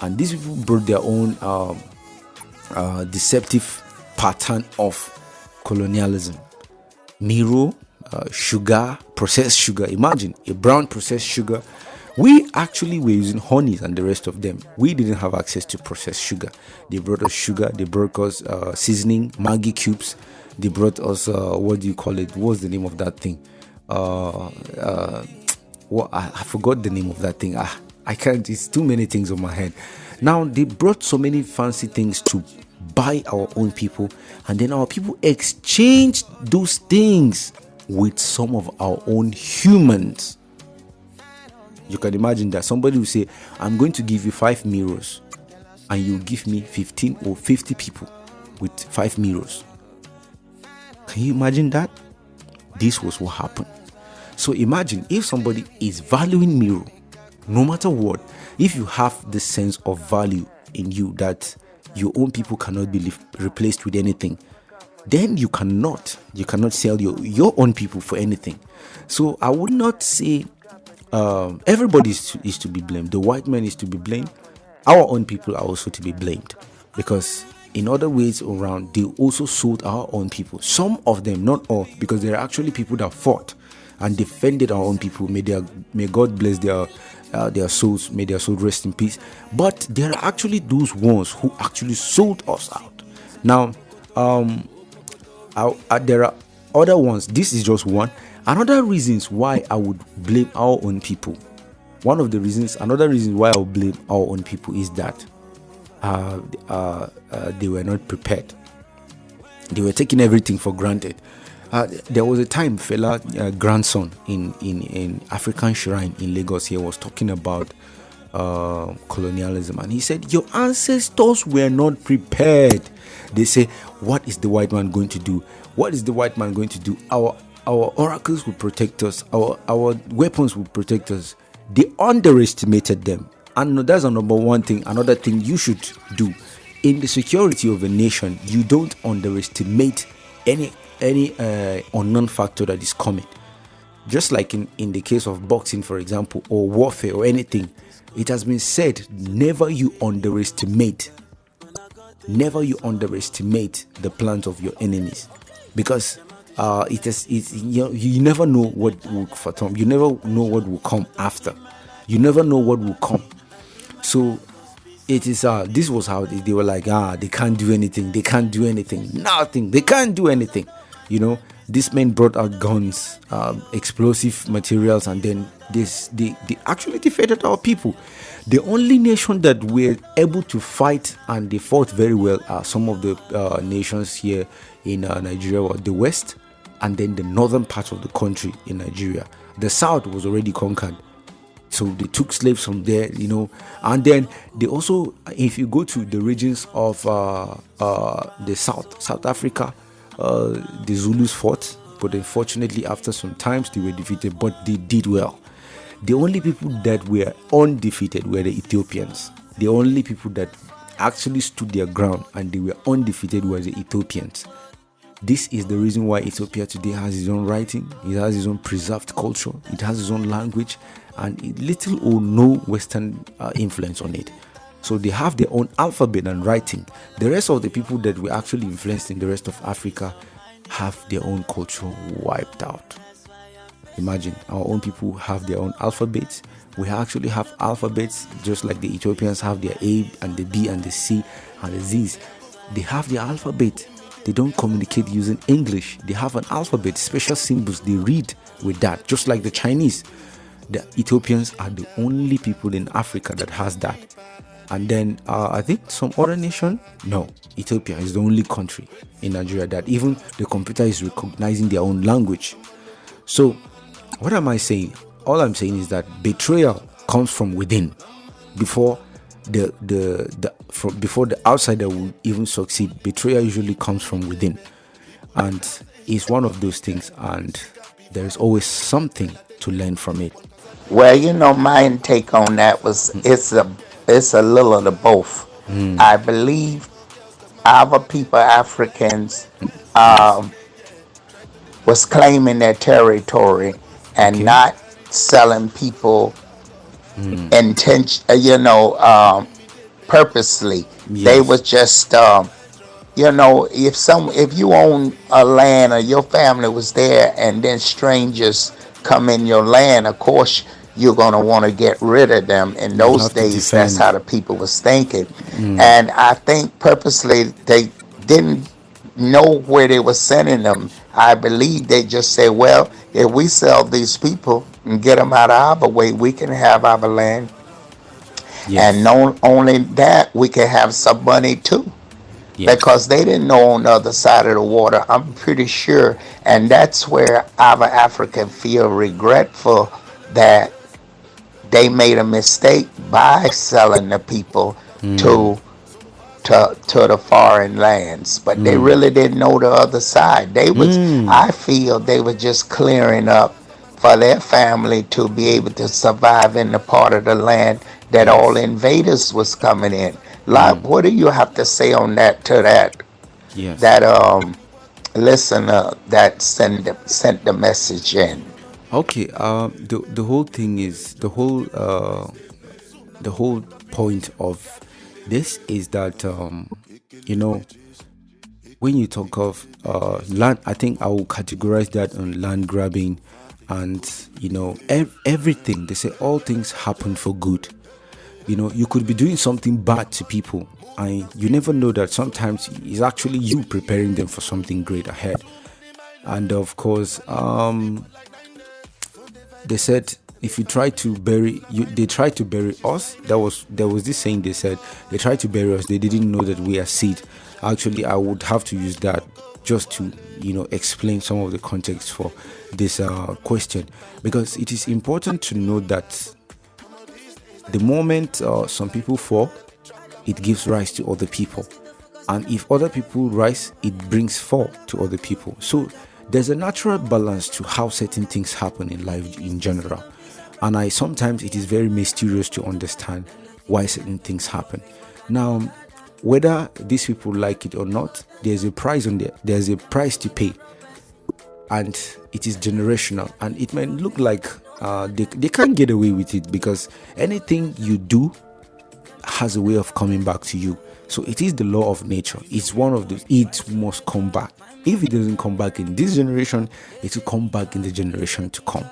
And these people brought their own deceptive pattern of colonialism. Mirror, sugar, processed sugar. Imagine a brown processed sugar. We actually were using honeys and the rest of them. We didn't have access to processed sugar. They brought us sugar. They brought us seasoning, Maggi cubes. They brought us what do you call it? What's the name of that thing? What I forgot the name of that thing. I can't. It's too many things on my head. Now they brought so many fancy things to buy our own people, and then our people exchanged those things with some of our own humans. You can imagine that somebody will say, I'm going to give you 5 mirrors, and you give me 15 or 50 people with 5 mirrors. Can you imagine that? This was what happened. So imagine if somebody is valuing mirror, no matter what, if you have the sense of value in you that your own people cannot be replaced with anything, then you cannot sell your own people for anything. So I would not say everybody is to be blamed. The white man is to be blamed. Our own people are also to be blamed, because in other ways around, they also sold our own people. Some of them, not all, because there are actually people that fought and defended our own people. May God bless their souls. May their soul rest in peace. But there are actually those ones who actually sold us out. Now, there are other ones. This is just one. Another reasons why I would blame our own people. Another reason why I would blame our own people is that they were not prepared. They were taking everything for granted. There was a time Fela grandson in African Shrine in Lagos here was talking about colonialism, and he said your ancestors were not prepared. They say, what is the white man going to do? What is the white man going to do? Our oracles will protect us, our weapons will protect us. They underestimated them. And that's a number one thing. Another thing you should do in the security of a nation, you don't underestimate any unknown factor that is coming. Just like in the case of boxing, for example, or warfare or anything, it has been said, never you underestimate the plans of your enemies, because you never know what will fathom. You never know what will come after. You never know what will come. So it is this was how they were like, they can't do anything, nothing, they can't do anything. These men brought out guns, explosive materials, and then they actually defeated our people. The only nation that were able to fight, and they fought very well, are some of the nations here in Nigeria, or the West, and then the northern part of the country in Nigeria. The South was already conquered. So they took slaves from there, and then they also, if you go to the regions of the South Africa, the Zulus fought, but unfortunately after some times they were defeated, but they did well. The only people that were undefeated were the Ethiopians. The only people that actually stood their ground and they were undefeated were the Ethiopians. This is the reason why Ethiopia today has its own writing, it has its own preserved culture, it has its own language, and little or no Western influence on it. So they have their own alphabet and writing. The rest of the people that were actually influenced in the rest of Africa have their own culture wiped out. Imagine, our own people have their own alphabets. We actually have alphabets just like the Ethiopians have their A and the B and the C and the Z's. They have their alphabet. They don't communicate using English. They have an alphabet, special symbols. They read with that, just like the Chinese. The Ethiopians are the only people in Africa that has that. And then I think some other nation, no, Ethiopia is the only country in Nigeria that even the computer is recognizing their own language. So what am I saying? All I'm saying is that betrayal comes from within. Before before the outsider will even succeed, betrayal usually comes from within, and it's one of those things, and there is always something to learn from it. Well, my take on that was it's a little of the both. I believe our people, Africans, was claiming their territory and not selling people purposely. Yes. They was just if you own a land or your family was there and then strangers come in your land, of course you're going to want to get rid of them. In those days, that's how the people was thinking. And I think purposely they didn't know where they were sending them. I believe they just said, well, if we sell these people and get them out of our way, we can have our land. Yes. And not only that, we can have some money too. Yes. Because they didn't know on the other side of the water, I'm pretty sure. And that's where our African feel regretful that they made a mistake by selling the people to the foreign lands. But they really didn't know the other side. They was I feel they were just clearing up for their family to be able to survive in the part of the land that all invaders was coming in. Like, what do you have to say on that, to that? Yes. That listener that sent the message in. Okay. The whole thing is the whole point of this is that when you talk of land, I think I will categorize that on land grabbing, and everything. They say all things happen for good. You could be doing something bad to people, and you never know that sometimes it's actually you preparing them for something great ahead. And of course, they said if you try to bury you, they tried to bury us. There was this saying, they said they tried to bury us, they didn't know that we are seed. Actually, I would have to use that just to explain some of the context for this question, because it is important to know that the moment some people fall, it gives rise to other people, and if other people rise, it brings fall to other people. So there's a natural balance to how certain things happen in life in general, and sometimes it is very mysterious to understand why certain things happen. Now, whether these people like it or not, there's a price on there. There's a price to pay, and it is generational. And it might look like they can't get away with it, because anything you do has a way of coming back to you. So it is the law of nature. It's one of those. It must come back. If it doesn't come back in this generation, it will come back in the generation to come.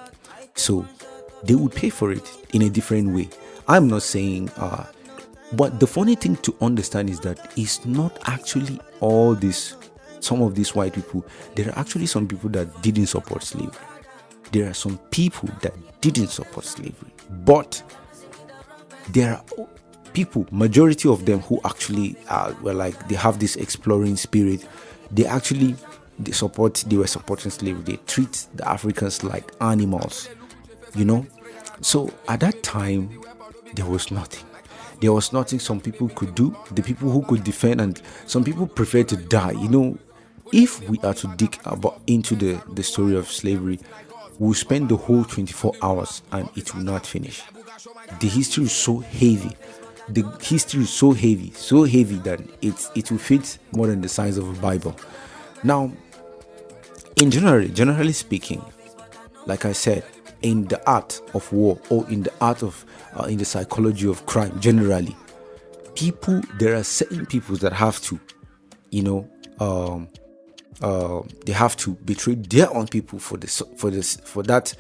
So they would pay for it in a different way. I'm not saying but the funny thing to understand is that it's not actually all this. Some of these white people, there are actually some people that didn't support slavery. There are some people that didn't support slavery, but there are people, majority of them, who actually were like, they have this exploring spirit. They were supporting slavery. They treat the Africans like animals, So at that time, there was nothing. There was nothing some people could do. The people who could defend, and some people prefer to die. If we are to dig into the story of slavery, we'll spend the whole 24 hours and it will not finish. The history is so heavy. The history is so heavy that it will fit more than the size of a Bible. Now, generally speaking, like I said, in the art of war, or in the art of in the psychology of crime, generally, there are certain people that have to, they have to betray their own people for that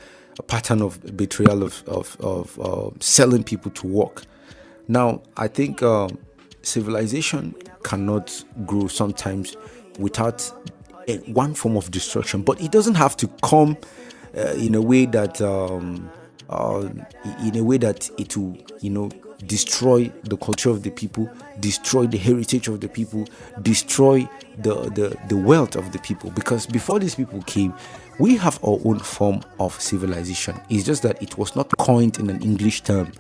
pattern of betrayal of selling people to work. Now, I think civilization cannot grow sometimes without one form of destruction, but it doesn't have to come in a way that it will destroy the culture of the people, destroy the heritage of the people, destroy the wealth of the people. Because before these people came, we have our own form of civilization. It's just that it was not coined in an English term.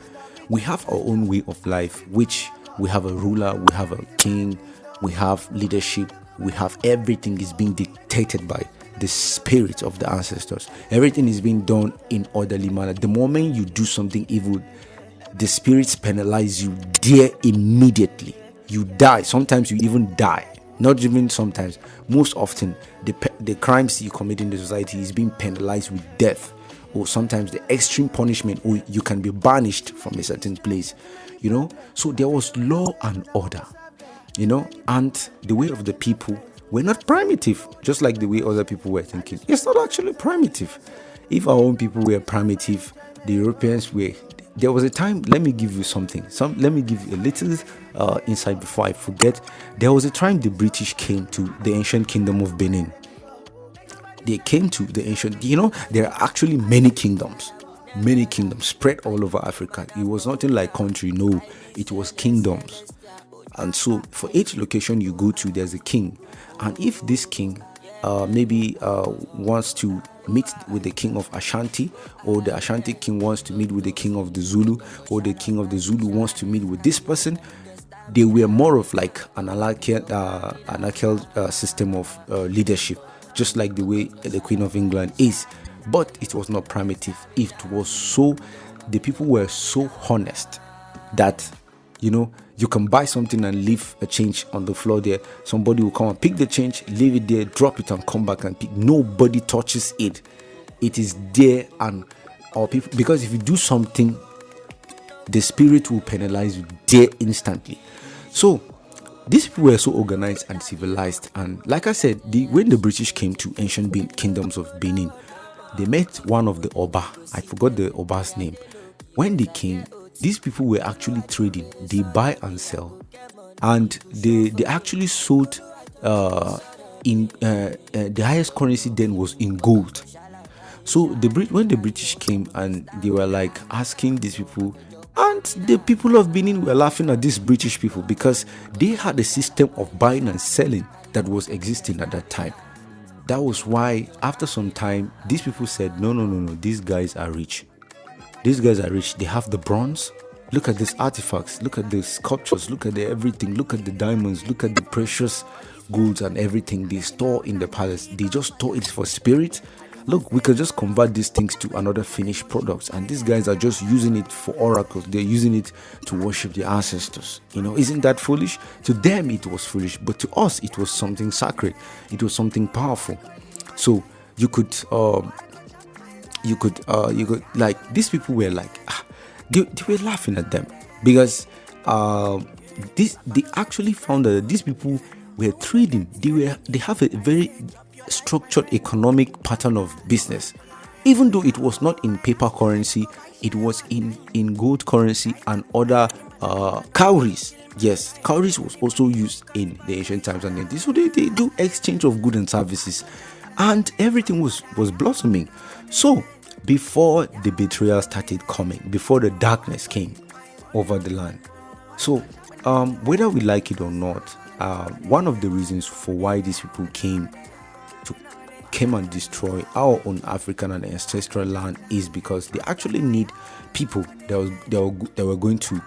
We have our own way of life, which we have a ruler, we have a king, we have leadership, we have everything is being dictated by the spirit of the ancestors. Everything is being done in orderly manner. The moment you do something evil, the spirits penalize you there immediately. You die. Sometimes you even die. Not even sometimes. Most often, the crimes you commit in the society is being penalized with death, or sometimes the extreme punishment, or you can be banished from a certain place. So there was law and order. And the way of the people were not primitive, just like the way other people were thinking. It's not actually primitive. If our own people were primitive, the Europeans were. There was a time, let me give you something. Let me give you a little insight before I forget. There was a time the British came to the ancient kingdom of Benin. They came to the ancient, there are actually many kingdoms spread all over Africa. It was nothing like country, no, it was kingdoms. And so for each location you go to, there's a king. And if this king maybe wants to meet with the king of Ashanti, or the Ashanti king wants to meet with the king of the Zulu, or the king of the Zulu wants to meet with this person, they were more of like an anarchical system of leadership, just like the way the Queen of England is. But it was not primitive. It was the people were so honest that you can buy something and leave a change on the floor there. Somebody will come and pick the change, leave it there, drop it, and come back and pick. Nobody touches it. It is there, and our people, because if you do something, the spirit will penalize you there instantly. So these people were so organized and civilized. And like I said, when the British came to ancient kingdoms of Benin, they met one of the Oba. I forgot the Oba's name. When they came, these people were actually trading. They buy and sell, and they actually sold in the highest currency then was in gold. So when the British came, and they were like asking these people, and the people of Benin were laughing at these British people, because they had a system of buying and selling that was existing at that time. that was why after some time these people said, no, no, no, no, these guys are rich. These guys are rich. They have the bronze. Look at these artifacts. Look at the sculptures. Look at the everything. Look at the diamonds. Look at the precious goods and everything they store in the palace. They just store it for spirit. Look, we can just convert these things to another finished products, and these guys are just using it for oracles. They're using it to worship their ancestors. Isn't that foolish? To them it was foolish, but to us it was something sacred. It was something powerful. So you could like, these people were like, they were laughing at them because they actually found that these people were trading. They have a very structured economic pattern of business, even though it was not in paper currency. It was in gold currency and other cowries. Yes, cowries was also used in the ancient times, and so they do exchange of goods and services, and everything was blossoming. So before the betrayal started coming, before the darkness came over the land, so whether we like it or not, one of the reasons for why these people came and destroy our own African and ancestral land is because they actually need people that were going to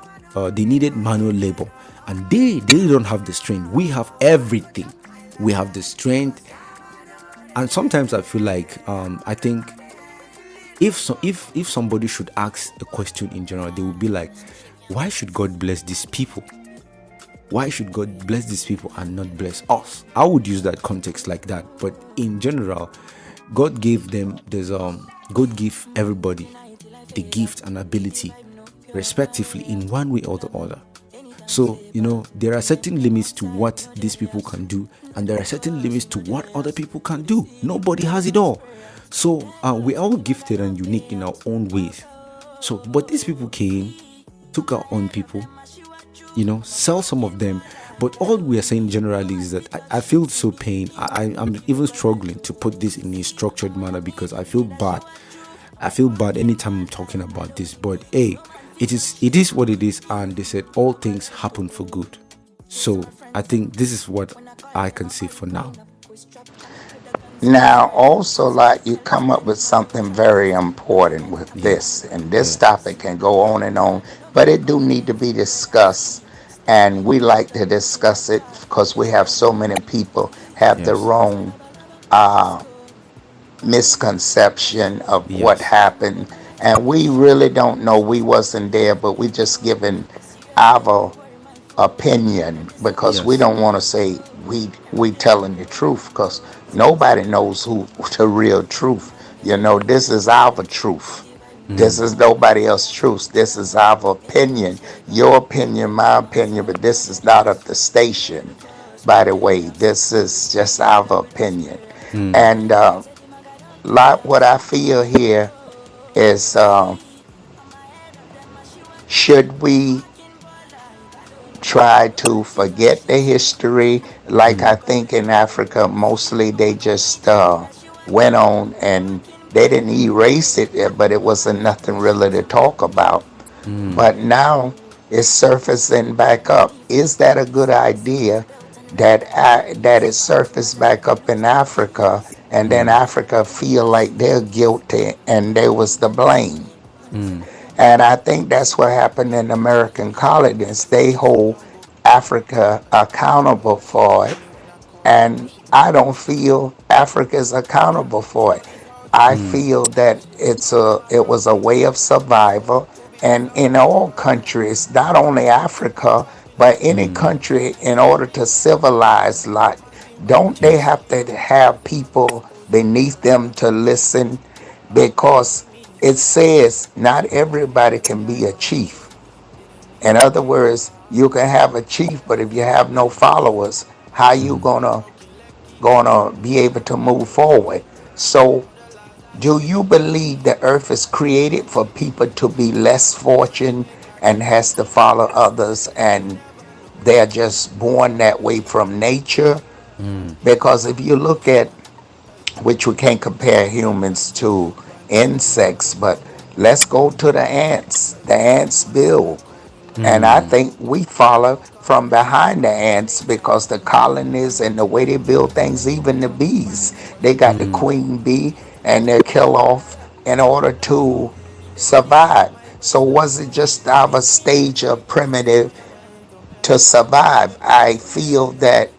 they needed manual labor, and they don't have the strength. We have everything. We have the strength. And sometimes I feel like I think if somebody should ask the question in general, they would be like, why should God bless these people? Why should God bless these people and not bless us? I would use that context like that. But in general, God gave them God gave everybody the gift and ability respectively in one way or the other. So, there are certain limits to what these people can do, and there are certain limits to what other people can do. Nobody has it all. So we're all gifted and unique in our own ways. So, but these people came, took our own people, sell some of them. But all we are saying generally is that I feel so pain. I'm even struggling to put this in a structured manner because I feel bad. I feel bad anytime I'm talking about this. But hey, it is what it is, and they said all things happen for good. So I think this is what I can say for now. Now, also, like, you come up with something very important with this, and this topic can go on, but it do need to be discussed, and we like to discuss it because we have so many people have the wrong misconception of what happened, and we really don't know. We wasn't there, but we just giving our opinion because we don't want to say we telling the truth, because nobody knows who the real truth. This is our truth. This is nobody else's truth. This is our opinion, your opinion, my opinion, but this is not of the station, by the way. This is just our opinion. And what I feel here is, should we try to forget the history? Like, I think in Africa, mostly they just went on and they didn't erase it, but it wasn't nothing really to talk about. But now it's surfacing back up. Is that a good idea that it surfaced back up in Africa, and then Africa feel like they're guilty and they was the blame? And I think that's what happened in American colonies. They hold Africa accountable for it, and I don't feel Africa is accountable for it. I feel that it was a way of survival, and in all countries, not only Africa, but any country, in order to civilize, like, don't they have to have people beneath them to listen? Because it says not everybody can be a chief. In other words, you can have a chief, but if you have no followers, how you gonna be able to move forward? So, do you believe the earth is created for people to be less fortunate and has to follow others, and they're just born that way from nature? Because if you look at, which we can't compare humans to insects, but let's go to the ants. The ants build. And I think we follow from behind the ants because the colonies and the way they build things, even the bees, they got the queen bee and they kill off in order to survive. So was it just our stage of primitive to survive? I feel that,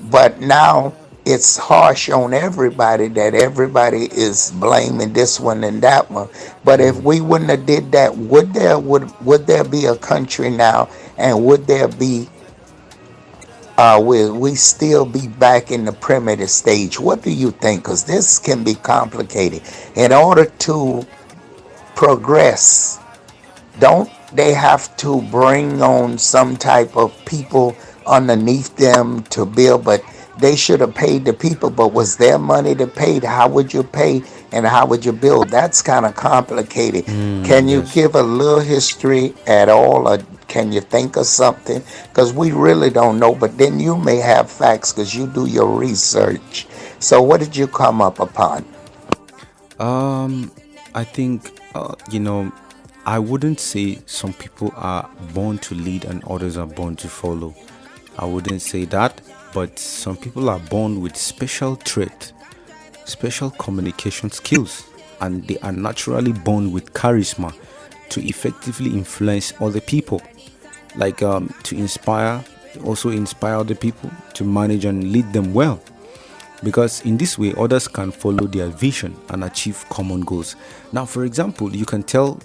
but now it's harsh on everybody that everybody is blaming this one and that one. But if we wouldn't have did that, would there be a country now, and would there be will we still be back in the primitive stage? What do you think? Because this can be complicated. In order to progress, don't they have to bring on some type of people underneath them to build? But they should have paid the people, but was their money to pay? How would you pay and how would you build? That's kind of complicated. Can you Yes. give a little history at all, or can you think of something? Because we really don't know, but then you may have facts because you do your research. So what did you come up upon? Um, I think I wouldn't say some people are born to lead and others are born to follow. I wouldn't say that, but some people are born with special trait, special communication skills, and they are naturally born with charisma to effectively influence other people, like to inspire, also inspire other people to manage and lead them well, because in this way others can follow their vision and achieve common goals. Now, for example, uh, you can tell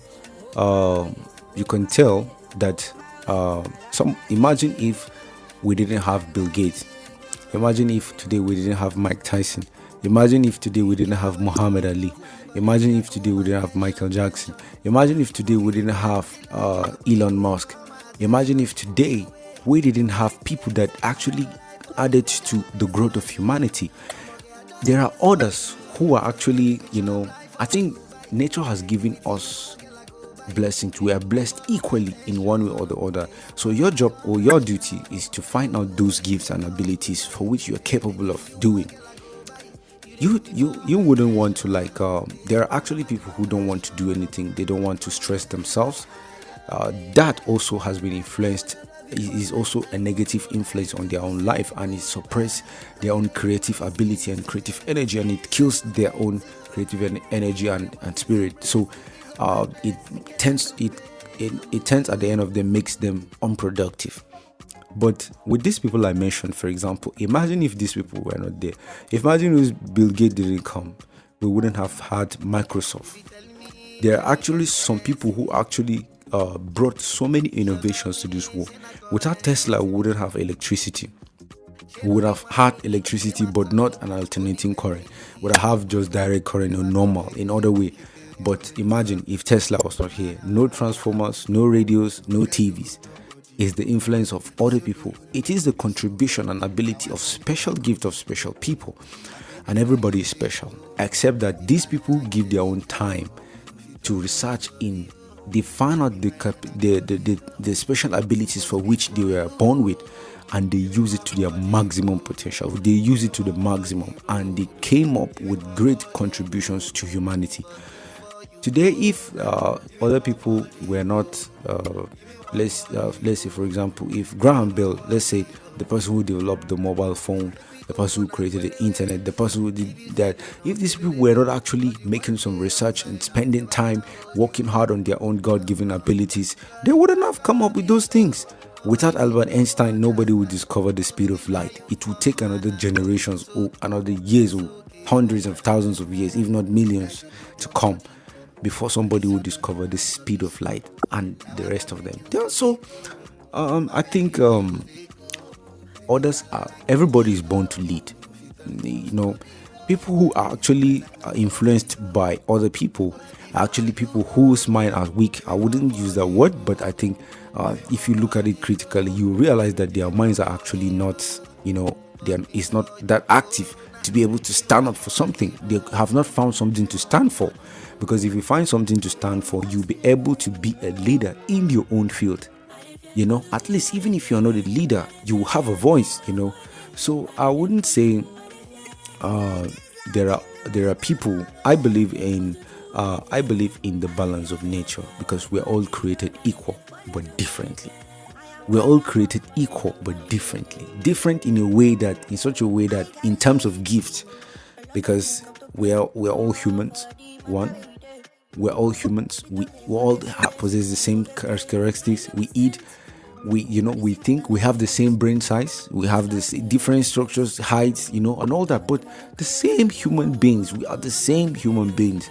that some imagine if we didn't have Bill Gates. Imagine if today we didn't have Mike Tyson. Imagine if today we didn't have Muhammad Ali. Imagine if today we didn't have Michael Jackson. Imagine if today we didn't have Elon Musk. Imagine if today we didn't have people that actually added to the growth of humanity. There are others who are actually, I think nature has given us blessings. We are blessed equally in one way or the other. So your job or your duty is to find out those gifts and abilities for which you are capable of doing. You wouldn't want to there are actually people who don't want to do anything. They don't want to stress themselves. That also has been influenced, is also a negative influence on their own life, and it suppresses their own creative ability and creative energy, and it kills their own creative energy and spirit. So it tends at the end of the day makes them unproductive. But with these people I mentioned, for example, imagine if these people were not there. Imagine if Bill Gates didn't come, we wouldn't have had Microsoft. There are actually some people who actually brought so many innovations to this world. Without Tesla, we wouldn't have electricity. We would have had electricity, but not an alternating current. We would have just direct current or normal in other way. But imagine if Tesla was not here, no transformers, no radios, no TVs. It's the influence of other people. It is the contribution and ability of special gift of special people. And everybody is special, except that these people give their own time to research in. They find out the special abilities for which they were born with, and they use it to their maximum potential. They use it to the maximum, and they came up with great contributions to humanity. Today, if other people were not, let's say, for example, if Graham Bell, let's say the person who developed the mobile phone, the person who created the internet, the person who did that, if these people were not actually making some research and spending time working hard on their own God-given abilities, they wouldn't have come up with those things. Without Albert Einstein, nobody would discover the speed of light. It would take another generations or another years or hundreds of thousands of years, if not millions, to come before somebody would discover the speed of light and the rest of them. Yeah, so I think everybody is born to lead. People who are actually influenced by other people are actually people whose mind are weak. I wouldn't use that word, but I think if you look at it critically, you realize that their minds are actually not, it's not that active to be able to stand up for something. They have not found something to stand for. Because if you find something to stand for, you'll be able to be a leader in your own field. At least even if you're not a leader, you will have a voice. So I wouldn't say there are people. I believe in the balance of nature, because we're all created equal. but differently. We're all created equal but differently. Different in a way that, in such a way that, in terms of gifts, because we're all humans. One, we're all humans. We all possess the same characteristics. We eat. We think. We have the same brain size. We have this different structures, heights, and all that. But the same human beings. We are the same human beings.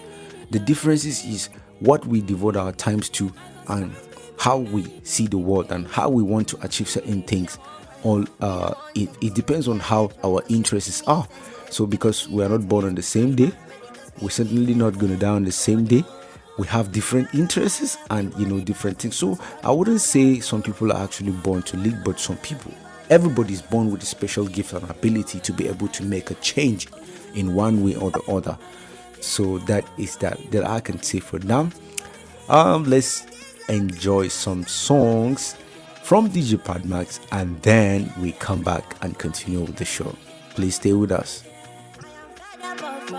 The differences is what we devote our times to, and how we see the world, and how we want to achieve certain things. It depends on how our interests are. So because we are not born on the same day, we're certainly not going to die on the same day. We have different interests and different things. So I wouldn't say some people are actually born to lead, but some people, everybody's born with a special gift and ability to be able to make a change in one way or the other. So that is that I can say for now. Let's enjoy some songs from DJ Padmax, and then we come back and continue with the show. Please stay with us. I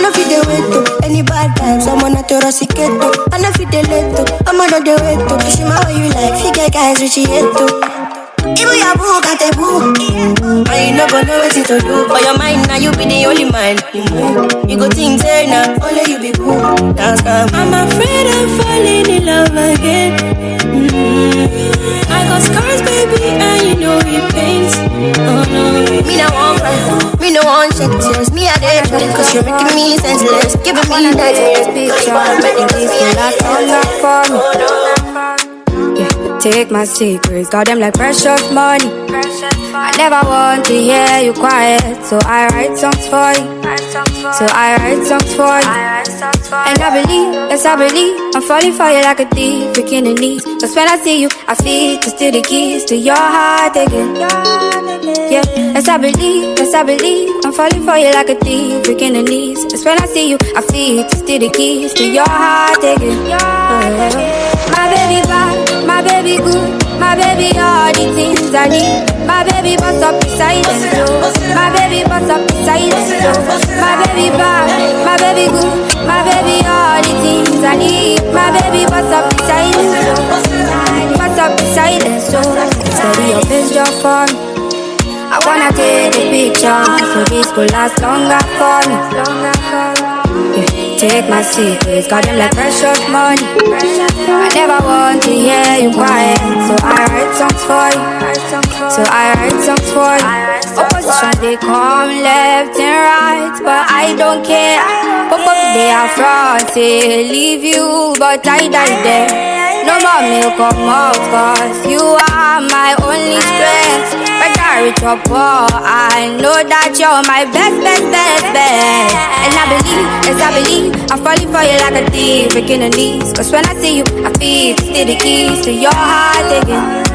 know fit the way to any bad times. Someone not to rosiqueto. I know fit the leto. I'm on the way to. She my way you like. Figure guys which you hate to. Even your boo got a boo. I ain't not gonna know what to do. For your mind now you be the only mind. You go think say now only you be boo. Dance come. I'm afraid of falling in love again. I got scars baby and you know it pains. Oh no. Me no one cry. Me no one shed tears. Me a dead cry. Cause you're making me senseless. Giving me nightmares. Picture this will last longer for me. Take my secrets, got them like precious money. I never want to hear you quiet, so I write songs for you. And I believe, yes I believe, I'm falling for you like a thief, freaking the knees. Cause when I see you, I feel to steal the keys to your heart again. Yeah, yes I believe, I'm falling for you like a thief, freaking the knees. Cause when I see you, I feel to steal the keys to your heart again. My baby bad, my baby good, my baby all the things I need. My baby bust up beside them, so my baby bust up beside them, so my baby bad, my baby good, my baby all the things I need. My baby bust up beside them, so bust up beside them, so steady your picture for me. I wanna take a picture, so this could last longer for me. Take my secrets, got them like precious money. I never want to hear you quiet, so I write songs for you. Opposition they come left and right, but I don't care. Pop up they are front, say leave you, but I die there. No more milk come out, cause you are my only strength. Whether rich or poor, I know that you're my best. And I believe, yes I believe, I'm falling for you like a thief, breaking the knees. Cause when I see you, I feel to steal the keys to your heart again.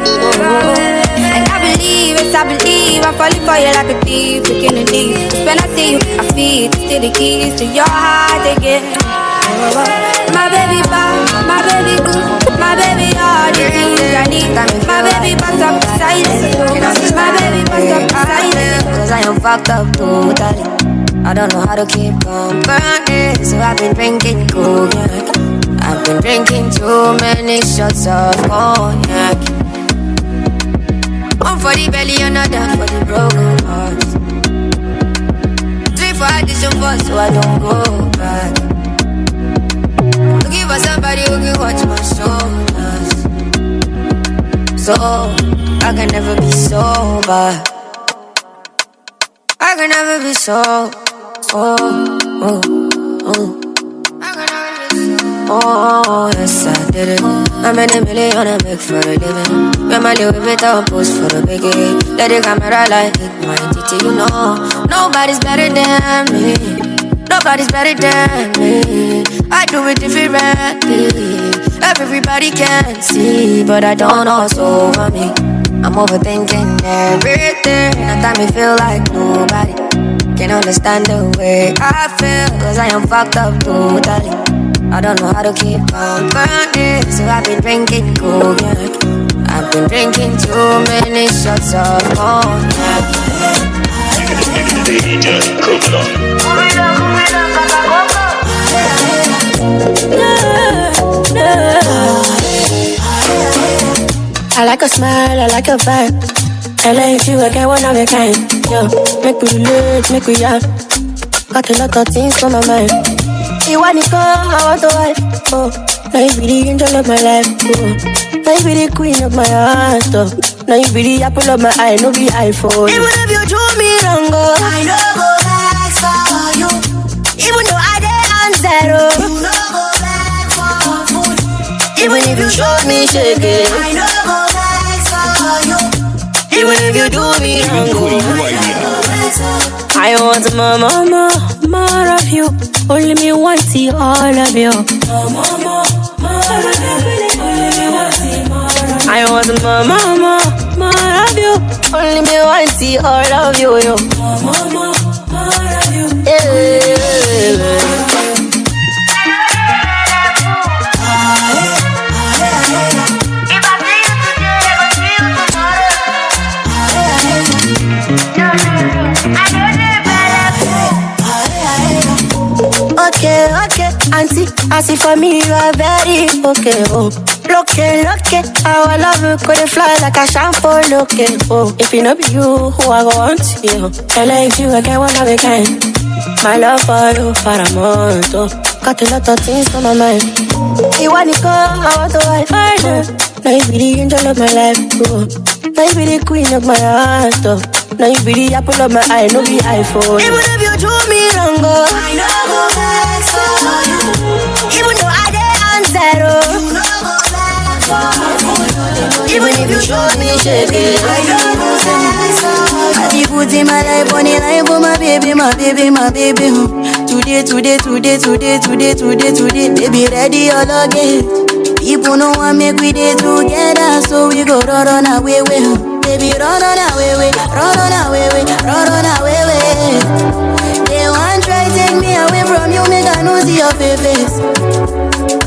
And I believe, yes I believe, I'm falling for you like a thief, breaking the knees. Cause when I see you, I feel to steal the keys to your heart again. My baby bad, my baby good, my baby all the things I need. My baby pass up beside me, my baby pass up beside me. Cause I am fucked up totally. I don't know how to keep company, so I've been drinking cognac. I've been drinking too many shots of cognac. One for the belly, another for the broken hearts. 3 for addition 4, so I don't go back. Looking for somebody who can watch my shoulders, so I can never be sober. I can never be so. Oh, yes I did it. I'm in a million I make for a living. When my little bit I'll post for the biggie. Let the camera like hit my titty, you know. Nobody's better than me. Nobody's better than me. I do it differently. Everybody can see, but I don't know what's over me. I'm overthinking everything. At times me feel like nobody can understand the way I feel. Cause I am fucked up totally. I don't know how to keep company, so I've been drinking cognac. I've been drinking too many shots of cognac. DJ Coconut. I like a smile, I like a vibe. I like you, I get one of a kind. Yo, make we relate, make we yap. Got a lot of things on my mind. You want to go, I want to wife. Oh, now you be the angel of my life. Oh, now you be the queen of my heart. Oh, now you be the apple of my eye, no be iPhone. Even if you do me wrong, oh, I know go back for you. Even though I did on zero, you know go back for food. Even if you show me shake it, I know go back for you. Even if you do me wrong, I want more of you. Only me want see all of you. I want more of you. Only me want see all of you. Yeah. Okay, auntie, I see for me you are very okay, oh. Look it, our love could fly like a shampoo, look it, oh. If it not be you, who I go want you? I like you, I get one of a kind. My love for you, for a month, oh. Got a lot of things on my mind. You want to go, I want to wife, I know. Now you be the angel of my life, oh. Now you be the queen of my heart, oh. Now you be the apple of my eye, no be iPhone. Even if you do me wrong, oh, I know go back for you. Even though I did on zero, you know go back for you. Even if you show me shake it, I know go back for you. I be putting my life on the line for my baby, my baby, my baby. Today, baby, ready all again. People know I make we day together, so we go run away, baby, run away. They want try take me away from you, make I no see your face.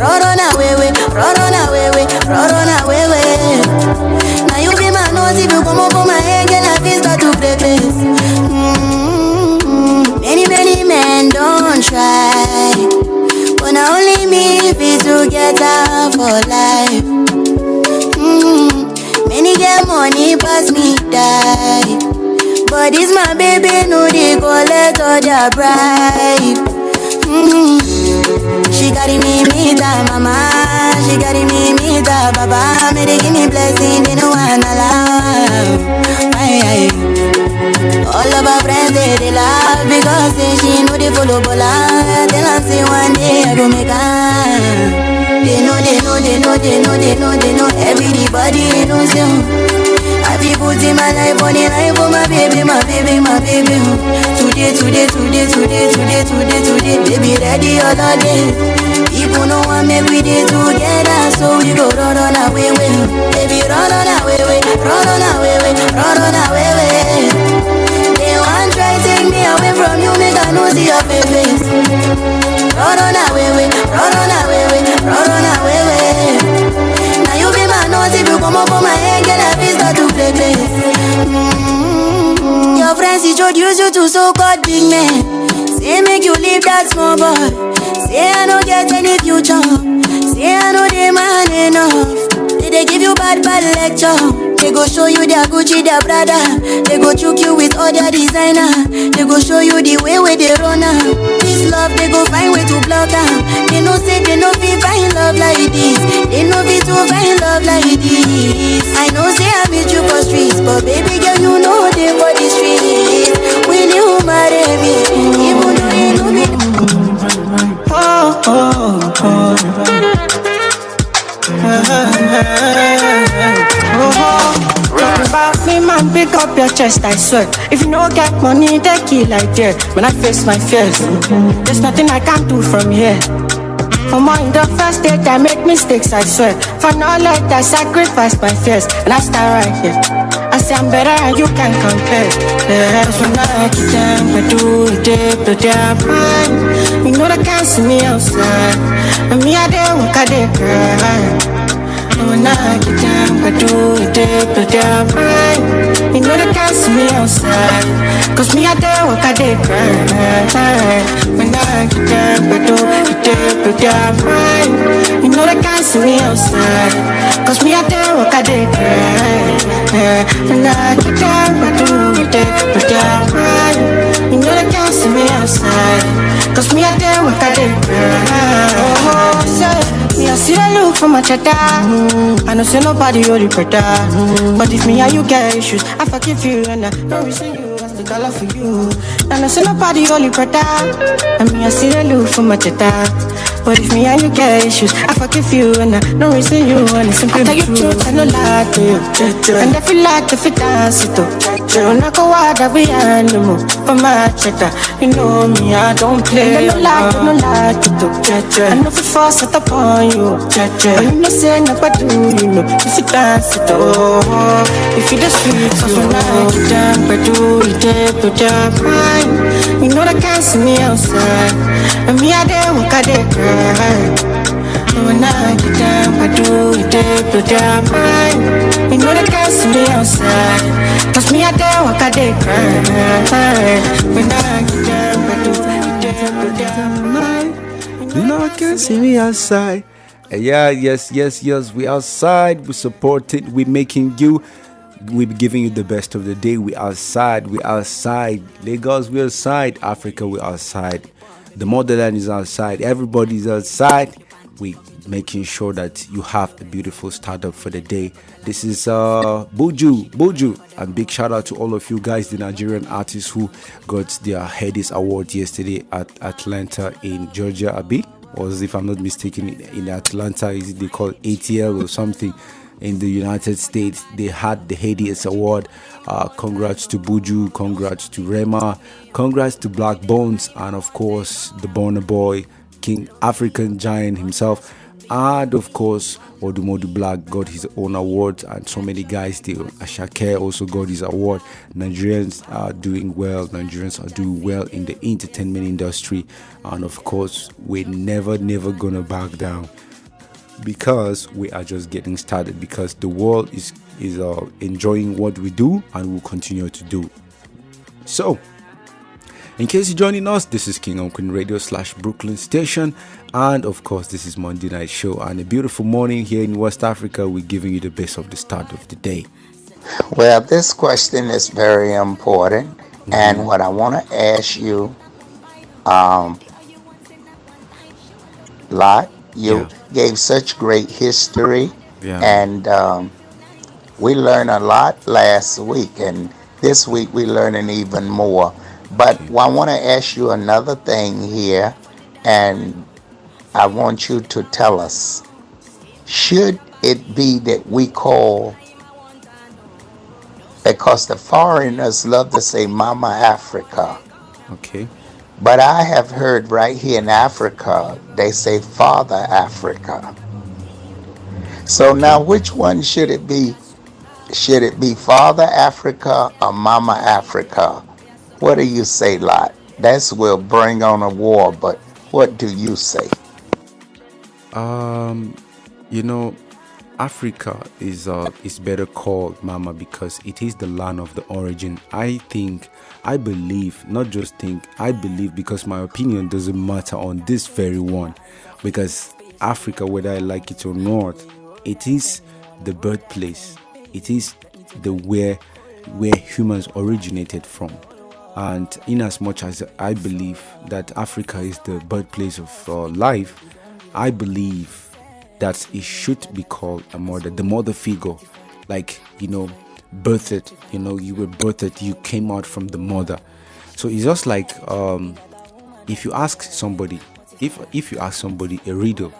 Run away. Now you be my nose, if you come up on my head, girl, I feel start to play place. Many men don't try, but now only me be together for life. Many get money pass me die, but this my baby no they collect all their bribe. She carry me the mama, she carry me the baba. May they give me blessing, they no one allow. All of our friends they laugh because she know they follow Bola. Tell her say one day I go make her. They know, everybody knows you. I be putting my life on the line for my baby. Today, baby, ready all the day. People know I make we day together, so we go run away, baby, run away. They want try take me away from you, make I no see your face. Run away. Now you be my nose, if you come up on my head, girl, I feel start to play place. Your friends introduce you to so-called big men. Say make you leave that small boy. Say I don't get any future. Say I know they man enough. They give you bad lecture. They go show you their Gucci, their Prada. They go choke you with all their designer. They go show you the way where they run up. This love, they go find way to block out. They know say they know fi find love like this. They know fi to find love like this. I know say I meet you for streets, but baby girl you know they for the streets. Will you marry me? Even though you know me. Talk about me, man, pick up your chest, I swear. If you don't get money, they kill like that. When I face my fears, there's nothing I can do from here. For more in the first date, I make mistakes, I swear. For knowledge, I sacrifice my fears, and I stand right here. I say I'm better and you can compare. Yes, when I get them, I do it, but they're fine. You know they can't see me outside. And me, I dare walk, I dare cry. And when I get them, I do it, but they're fine. You know they can't see me outside. Cause me, I dare walk, I dare cry. When I get them, I do it, but they're fine. You know know they can't see me outside. Cause me out there, walk out there, cry. And I get down, I do it, but I cry. You know they can't see me outside. Cause me out there, walk out there, cry. Oh, say, me I see the look from my cheddar. I know say nobody only brother. But if me and you get issues, I forgive you and I don't resent you. I still got love for you. I know say nobody only brother. And me I see the look from my cheddar. But if me and you get issues, I forgive you and I don't resent you. And it's simply the truth, I no lie to you. And if you like, if you dance it up, you not go out of the animal. For my cheddar, you know me, I don't play. I no lie to do. I know if you force it upon you. But you know say nobody do, you know. If you dance it up, if you the street, so when I get down, but do you take put your pride. You know they can't see me outside. And me I there, walk out there, cry. And when I get down, I do it, they put their mind. You know they can't see me outside. Cause me I there, walk out there, cry. When I get down, I do it, they put their mind. You know I can't see me outside. Yeah, yes, we outside, we supporting, we making you, we giving you the best of the day. We outside, Lagos, we outside, Africa, we outside, the motherland is outside, everybody's outside. We making sure that you have a beautiful startup for the day. This is Buju, and big shout out to all of you guys, the Nigerian artists who got their Headies Award yesterday at Atlanta in Georgia, Abi. Or if I'm not mistaken, in Atlanta, is it they call ATL or something in the United States? They had the Headies Award. Congrats to Buju, congrats to Rema, congrats to Black Bones, and of course the Burna Boy, King African Giant himself, and of course Odumodu Black got his own award, and so many guys still. Ashake also got his award. Nigerians are doing well. Nigerians are doing well in the entertainment industry, and of course we're never gonna back down, because we are just getting started, because the world is enjoying what we do and will continue to do. So in case you're joining us, this is King and Queen Radio / Brooklyn Station, and of course this is Monday Night Show, and a beautiful morning here in West Africa. We're giving you the best of the start of the day. Well, this question is very important, and what I want to ask you, Lot, you gave such great history, and we learned a lot last week, and this week we're learning even more. But I want to ask you another thing here, and I want you to tell us, should it be that we call, because the foreigners love to say Mama Africa. Okay. But I have heard right here in Africa, they say Father Africa. So now which one should it be? Should it be Father Africa or Mama Africa? What do you say, Lot? That will bring on a war, but what do you say? You know, Africa is better called Mama because it is the land of the origin. I believe, because my opinion doesn't matter on this very one, because Africa, whether I like it or not, it is the birthplace. It is the where humans originated from. And in as much as I believe that Africa is the birthplace of life, I believe that it should be called a mother, the mother figure. Like, birthed, you were birthed, you came out from the mother. So it's just like if you ask somebody a riddle,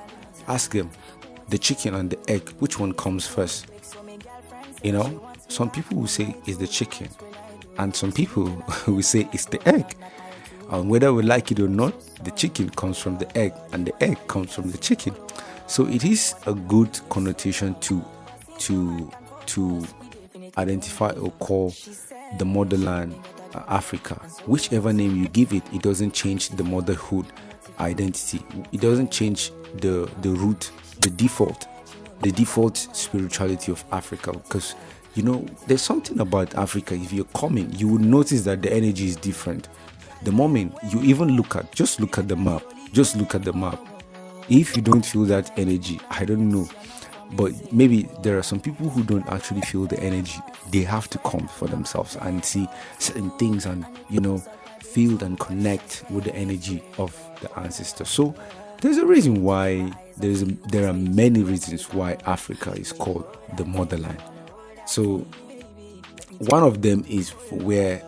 ask them, the chicken and the egg, which one comes first? Some people will say it's the chicken, and some people will say it's the egg. And whether we like it or not, the chicken comes from the egg and the egg comes from the chicken. So it is a good connotation to identify or call the motherland Africa. Whichever name you give it, it doesn't change the motherhood identity. It doesn't change the root, the default spirituality of Africa. Because there's something about Africa. If you're coming, you will notice that the energy is different. The moment you even look at the map, If you don't feel that energy, I don't know, but maybe there are some people who don't actually feel the energy. They have to come for themselves and see certain things, and feel and connect with the energy of the ancestors. So there's a reason why there are many reasons why Africa is called the motherland. So one of them is where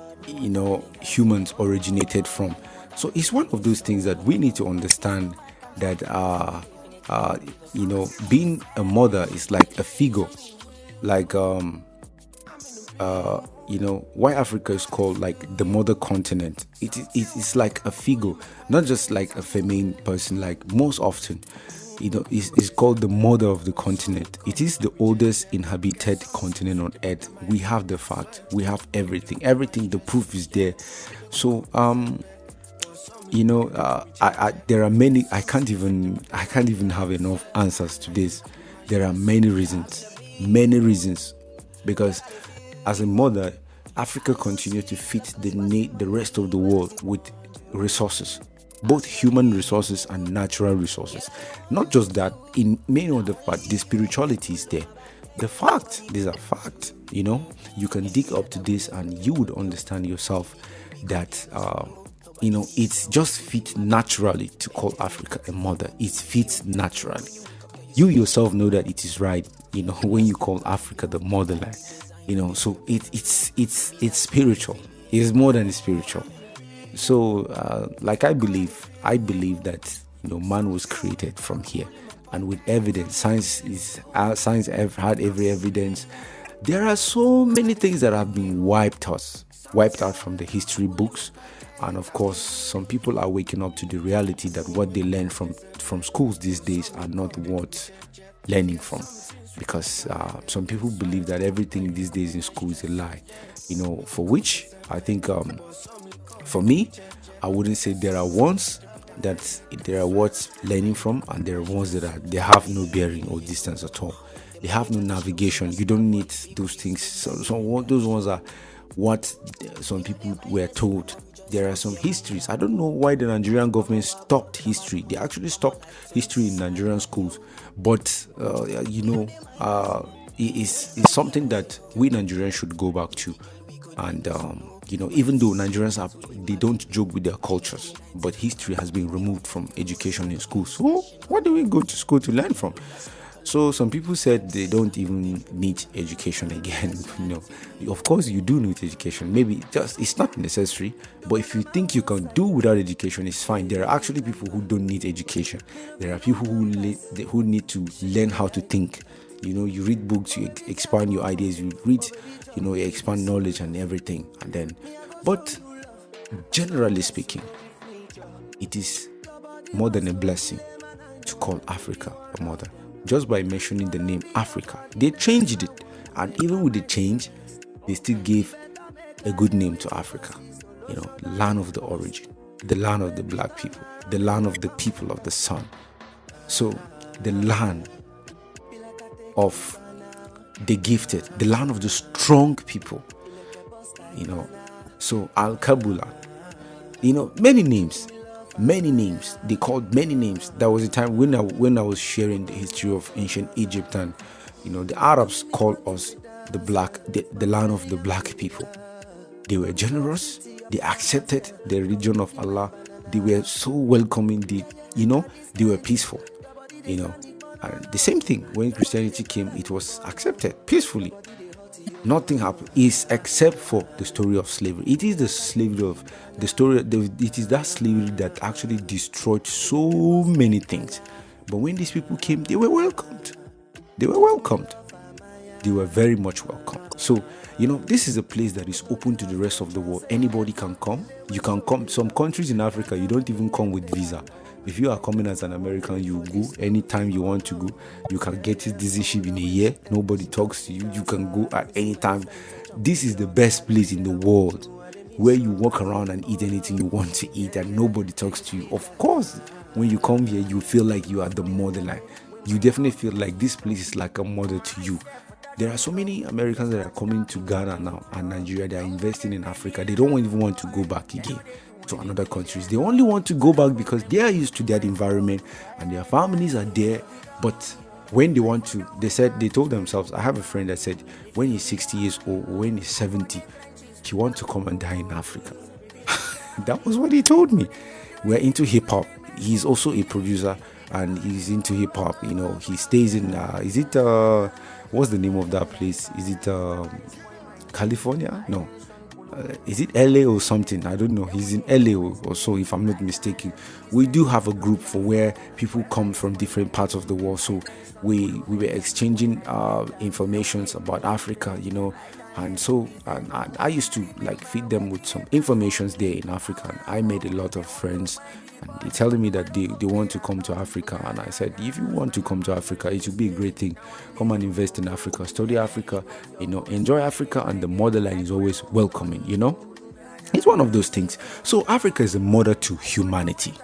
humans originated from. So it's one of those things that we need to understand, that being a mother is like a figure, like why Africa is called like the mother continent. It's like a figure, not just like a feminine person. Like most often, it's called the mother of the continent. It is the oldest inhabited continent on earth. We have the fact, we have everything. The proof is there. So there are many. I can't even have enough answers to this. There are many reasons, because as a mother, Africa continues to feed the rest of the world with resources, both human resources and natural resources. Not just that, in many other parts, the spirituality is there. These are facts. You can dig up to this and you would understand yourself that it's just fit naturally to call Africa a mother. It fits naturally. You yourself know that it is right, when you call Africa the motherland. So it's spiritual. It's more than spiritual. So like I believe that man was created from here, and with evidence, science have had every evidence. There are so many things that have been wiped out from the history books. And of course, some people are waking up to the reality that what they learn from schools these days are not worth learning from, because some people believe that everything these days in school is a lie. For which I think, for me, I wouldn't say there are ones that they are worth learning from, and there are ones that they have no bearing or distance at all. They have no navigation. You don't need those things. So those ones are what some people were told. There are some histories. I don't know why the Nigerian government stopped history. They actually stopped history in Nigerian schools. But, it's something that we Nigerians should go back to. And, even though Nigerians they don't joke with their cultures, but history has been removed from education in schools. So what do we go to school to learn from? So some people said they don't even need education again. Of course you do need education. Maybe just it's not necessary, but if you think you can do without education, it's fine. There are actually people who don't need education. There are people who need to learn how to think. You read books, you expand your ideas. You read, you expand knowledge and everything. But generally speaking, it is more than a blessing to call Africa a mother. Just by mentioning the name Africa, they changed it, and even with the change, they still gave a good name to Africa. Land of the origin, the land of the black people, the land of the people of the sun. So the land of the gifted, the land of the strong people. So Al Kabula, many names. They called many names. There was a time when I was sharing the history of ancient Egypt, and the Arabs called us the land of the black people. They were generous. They accepted the religion of Allah. They were so welcoming. They were peaceful. And the same thing when Christianity came, it was accepted peacefully. Nothing happened except for the story of slavery. It is the slavery of the story. It is that slavery that actually destroyed so many things. But when these people came, they were welcomed. They were very much welcome. So, this is a place that is open to the rest of the world. Anybody can come. You can come. Some countries in Africa, you don't even come with visa. If you are coming as an American, you go anytime you want to go. You can get citizenship in a year. Nobody talks to you. You can go at any time. This is the best place in the world where you walk around and eat anything you want to eat and nobody talks to you. Of course, when you come here, you feel like you are the motherland. You definitely feel like this place is like a mother to you. There are so many Americans that are coming to Ghana now and Nigeria. They are investing in Africa. They don't even want to go back again. to another countries. They only want to go back because they are used to that environment and their families are there. But when they want to, they told themselves, I have a friend that said when he's 60 years old, or when he's 70, he wants to come and die in Africa. That was what he told me. We're into hip hop. He's also a producer and he's into hip hop. He stays in, what's the name of that place? Is it California? No. Is it LA or something? I don't know. He's in LA or so, if I'm not mistaken. We do have a group for where people come from different parts of the world. So we were exchanging informations about Africa, and so and I used to like feed them with some informations there in Africa. And I made a lot of friends, and they're telling me that they want to come to Africa. And I said, if you want to come to Africa, it would be a great thing. Come and invest in Africa, study Africa, enjoy Africa, and the motherland is always welcoming. It's one of those things. So Africa is a mother to humanity.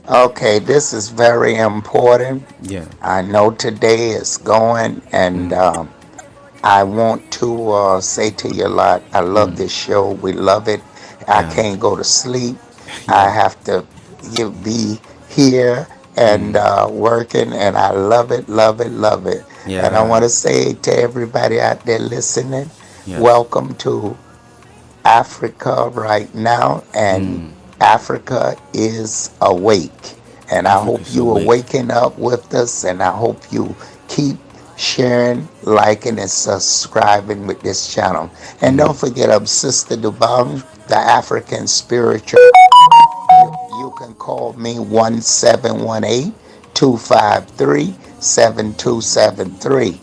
Okay, this is very important. Yeah. I know today is going, and I want to say to you a lot, I love this show. We love it. I can't go to sleep. I have to be here and working, and I love it, love it, love it. Yeah. And I want to say to everybody out there listening, welcome to Africa right now, and Africa is awake. And I hope you are waking up with us, and I hope you keep sharing, liking, and subscribing with this channel. And don't forget, I'm Sister Dobong, the African spiritual. You can call me 1718-253-7273.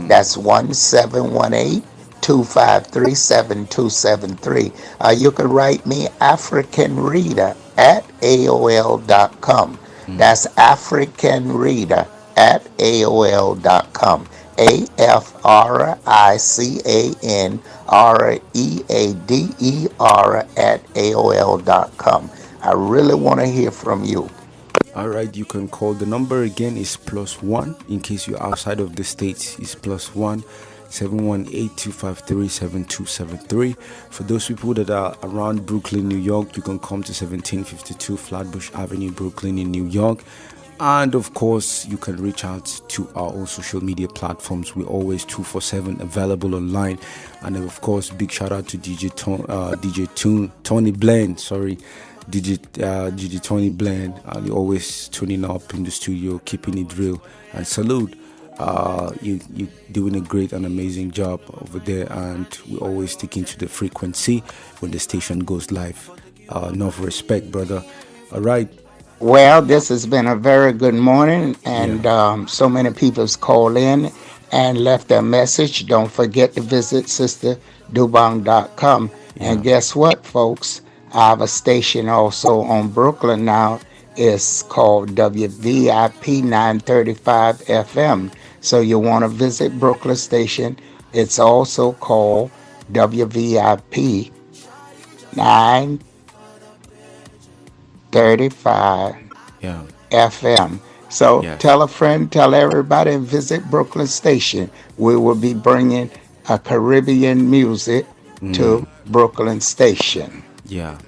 That's 1718-253-7273. You can write me African Reader at AOL.com. That's African Reader at AOL.com. AFRICANREADER at AOL.com. I really want to hear from you. All right, you can call. The number again is +1 in case you're outside of the states. It's +1 718-253-7273. For those people that are around Brooklyn, New York, you can come to 1752 Flatbush Avenue, Brooklyn in New York. And of course, you can reach out to our own social media platforms. We're always 24/7 available online. And of course, big shout out to DJ Tony Blend. DJ Tony Blend. You're always tuning up in the studio, keeping it real. And salute. You doing a great and amazing job over there, and we're always sticking to the frequency when the station goes live. Enough respect, brother. All right. Well, this has been a very good morning, and so many people's called in and left their message. Don't forget to visit sisterdubong.com. And guess what, folks? I have a station also on Brooklyn now. It's called WVIP 935 FM. So you want to visit Brooklyn Station. It's also called WVIP 935 FM. So tell a friend, tell everybody, and visit Brooklyn Station. We will be bringing a Caribbean music to Brooklyn Station. Yeah.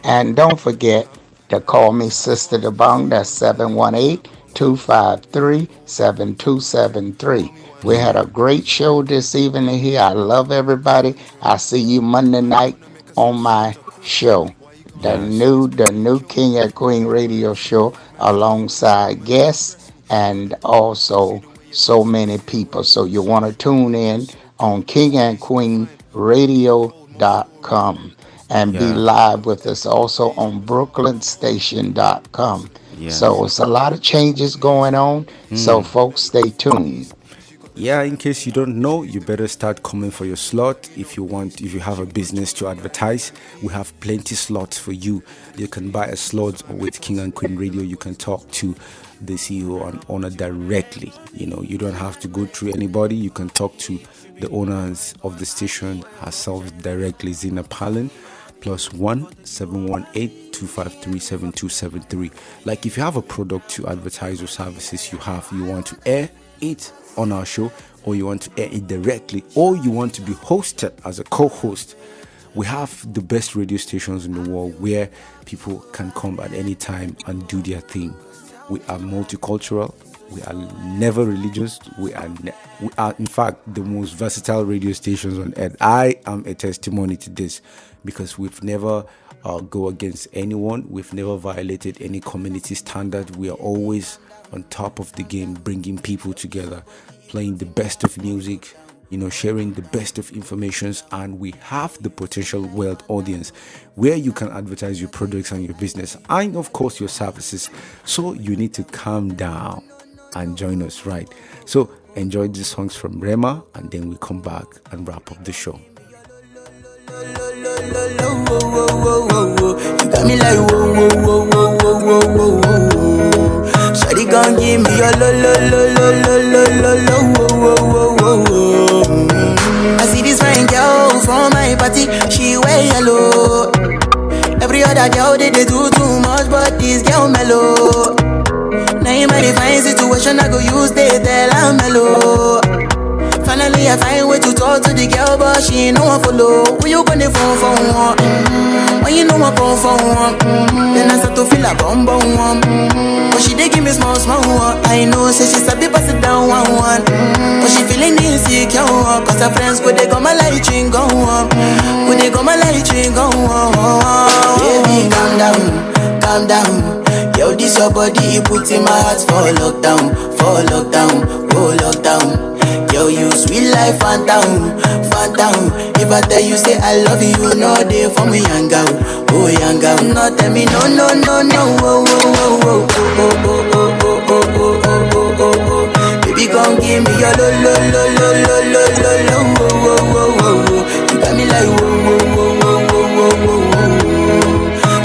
And don't forget to call me Sister Dobong. That's 718-253-7273. We had a great show this evening here. I love everybody. I see you Monday night on my show, the new King and Queen radio show, alongside guests and also so many people. So you want to tune in on kingandqueenradio.com and be live with us also on brooklynstation.com. So it's a lot of changes going on. So folks, stay tuned. Yeah, in case you don't know, you better start coming for your slot. If you have a business to advertise, we have plenty slots for you. You can buy a slot with King and Queen Radio. You can talk to the CEO and owner directly. You don't have to go through anybody. You can talk to the owners of the station herself directly, Zina Palin. +1 718-253-7273. Like if you have a product to advertise or services you want to air, it on our show, or you want to air it directly, or you want to be hosted as a co-host, we have the best radio stations in the world where people can come at any time and do their thing. We are multicultural. We are never religious. We are, in fact, the most versatile radio stations on earth. I am a testimony to this because we've never go against anyone. We've never violated any community standard. We are always on top of the game, bringing people together, playing the best of music, sharing the best of informations, and we have the potential world audience where you can advertise your products and your business and of course your services. So you need to calm down and join us, right? So enjoy these songs from Rema, and then we come back and wrap up the show. You got me like whoa, whoa, whoa, whoa, whoa, whoa, whoa. Shawty gon' give me your lo, lo, lo, lo, lo, lo, lo, lo, whoa, whoa, whoa, whoa. I see this fine girl from my party, she wear yellow. Every other girl they do too much, but this girl mellow. Now in my fine situation, I go use they tell I'm mellow. Finally I find way to talk to the girl, but she ain't no one follow. Who you gonna phone for one? When you know I come for one, then I start to feel a bum bum one. But she dey give me small small one. I know say she sabi pass it down one one. But she feeling insecure, cause her friends go they go my light ring go on. Go they go my light ring go on. Baby calm down, calm down. Yo, this your body, you put in my heart for lockdown, oh lockdown. Yo, you sweet life, phantom, phantom. If I tell you say I love you, you know they for me young girl, oh young girl. No tell me no, no, no, no, oh, oh, oh, oh, oh, oh, oh, oh, oh, oh, oh, oh. Baby, come give me your lo, lo, lo, lo, lo, lo, lo, lo, oh, oh, oh, oh. You got me like whoa, whoa, whoa, whoa, whoa, whoa, whoa.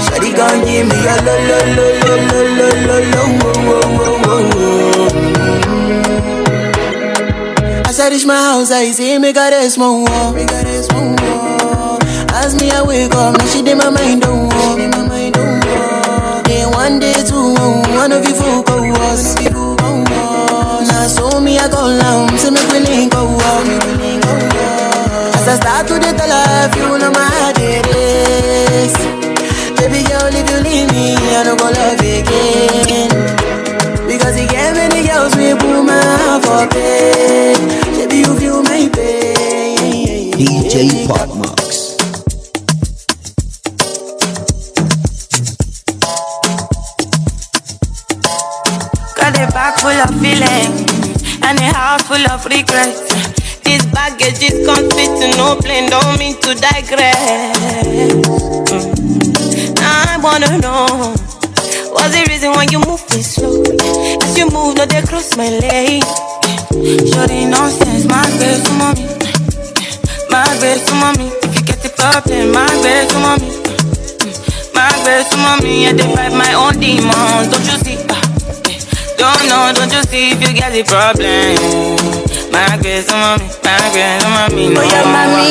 Shawty, come give me your lo, lo, lo, lo, lo, lo, lo, lo, oh, oh, oh, oh. As I reach my house, I see me got a small wall. As me I wake up, now she did my mind don't walk. Then one day two, one of you folk go was. Now so me I go down, so me willing go walk. As I start to tell her, you know my heart it is. Baby girl, if you leave me, I don't go love again. Because he gave many girls we put my heart for pain. Baby, you feel my pain. DJ Pop Max. Got a bag full of feelings and a heart full of regrets. This baggage is confused, no plane, don't mean to digress. I wanna know, what's the reason why you move this slow? As you move, no, they cross my lane. Shorty nonsense, my best to mommy. My best to mommy. If you get the problem, my best to mommy. My best to mommy, yeah, they fight my own demons. Don't you see? Don't you see if you get the problem? My best to mommy, my best to mommy. No. Oh yeah, mami,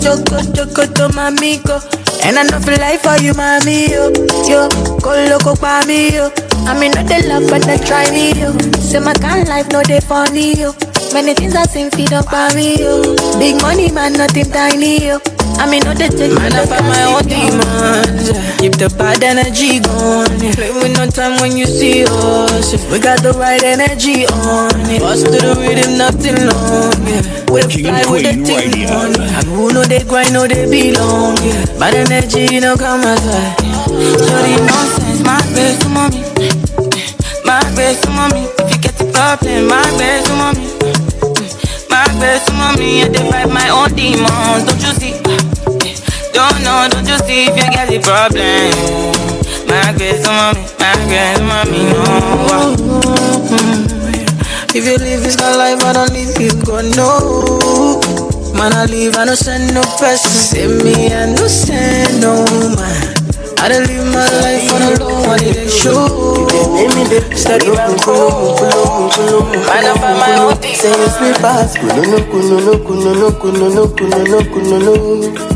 Joko, to mami, go. And I know feel like for you, mami, yo, go loco pa me, yo. I mean, not they love, but they try me, yo. Say my kind life, no they funny, yo. Many things I seem feed up by me, yo. Big money, man, nothing tiny, yo. I mean, no they take man, I find my own demons. Keep the bad energy going. Play with no time when you see us. We got the right energy on it. Bust to the rhythm, nothing long, yeah. We fly with the thing on it. And who know they grind, know they belong, yeah. Bad energy, no come outside. Shorty nonsense, my best to mommy. My best to mommy. If you get the problem, my best to mommy. My best to mommy, yeah, they fight my own demons. Don't you see? Don't you see if you get the problem? My best to mommy, my best to mommy, no. If you live this kind of life, I don't leave you, go no. Man, I leave, I don't send no person. Send me, I don't send no man. I don't live my life on a low, I didn't show. Steady back home, man, I find my own thing. Say it's me pass, kuno.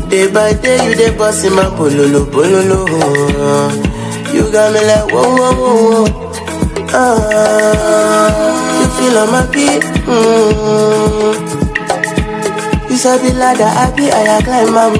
Day by day, you dey boss in my bololo. You got me like whoa. You feel on my feet. You sabi ladder, happy I climb up.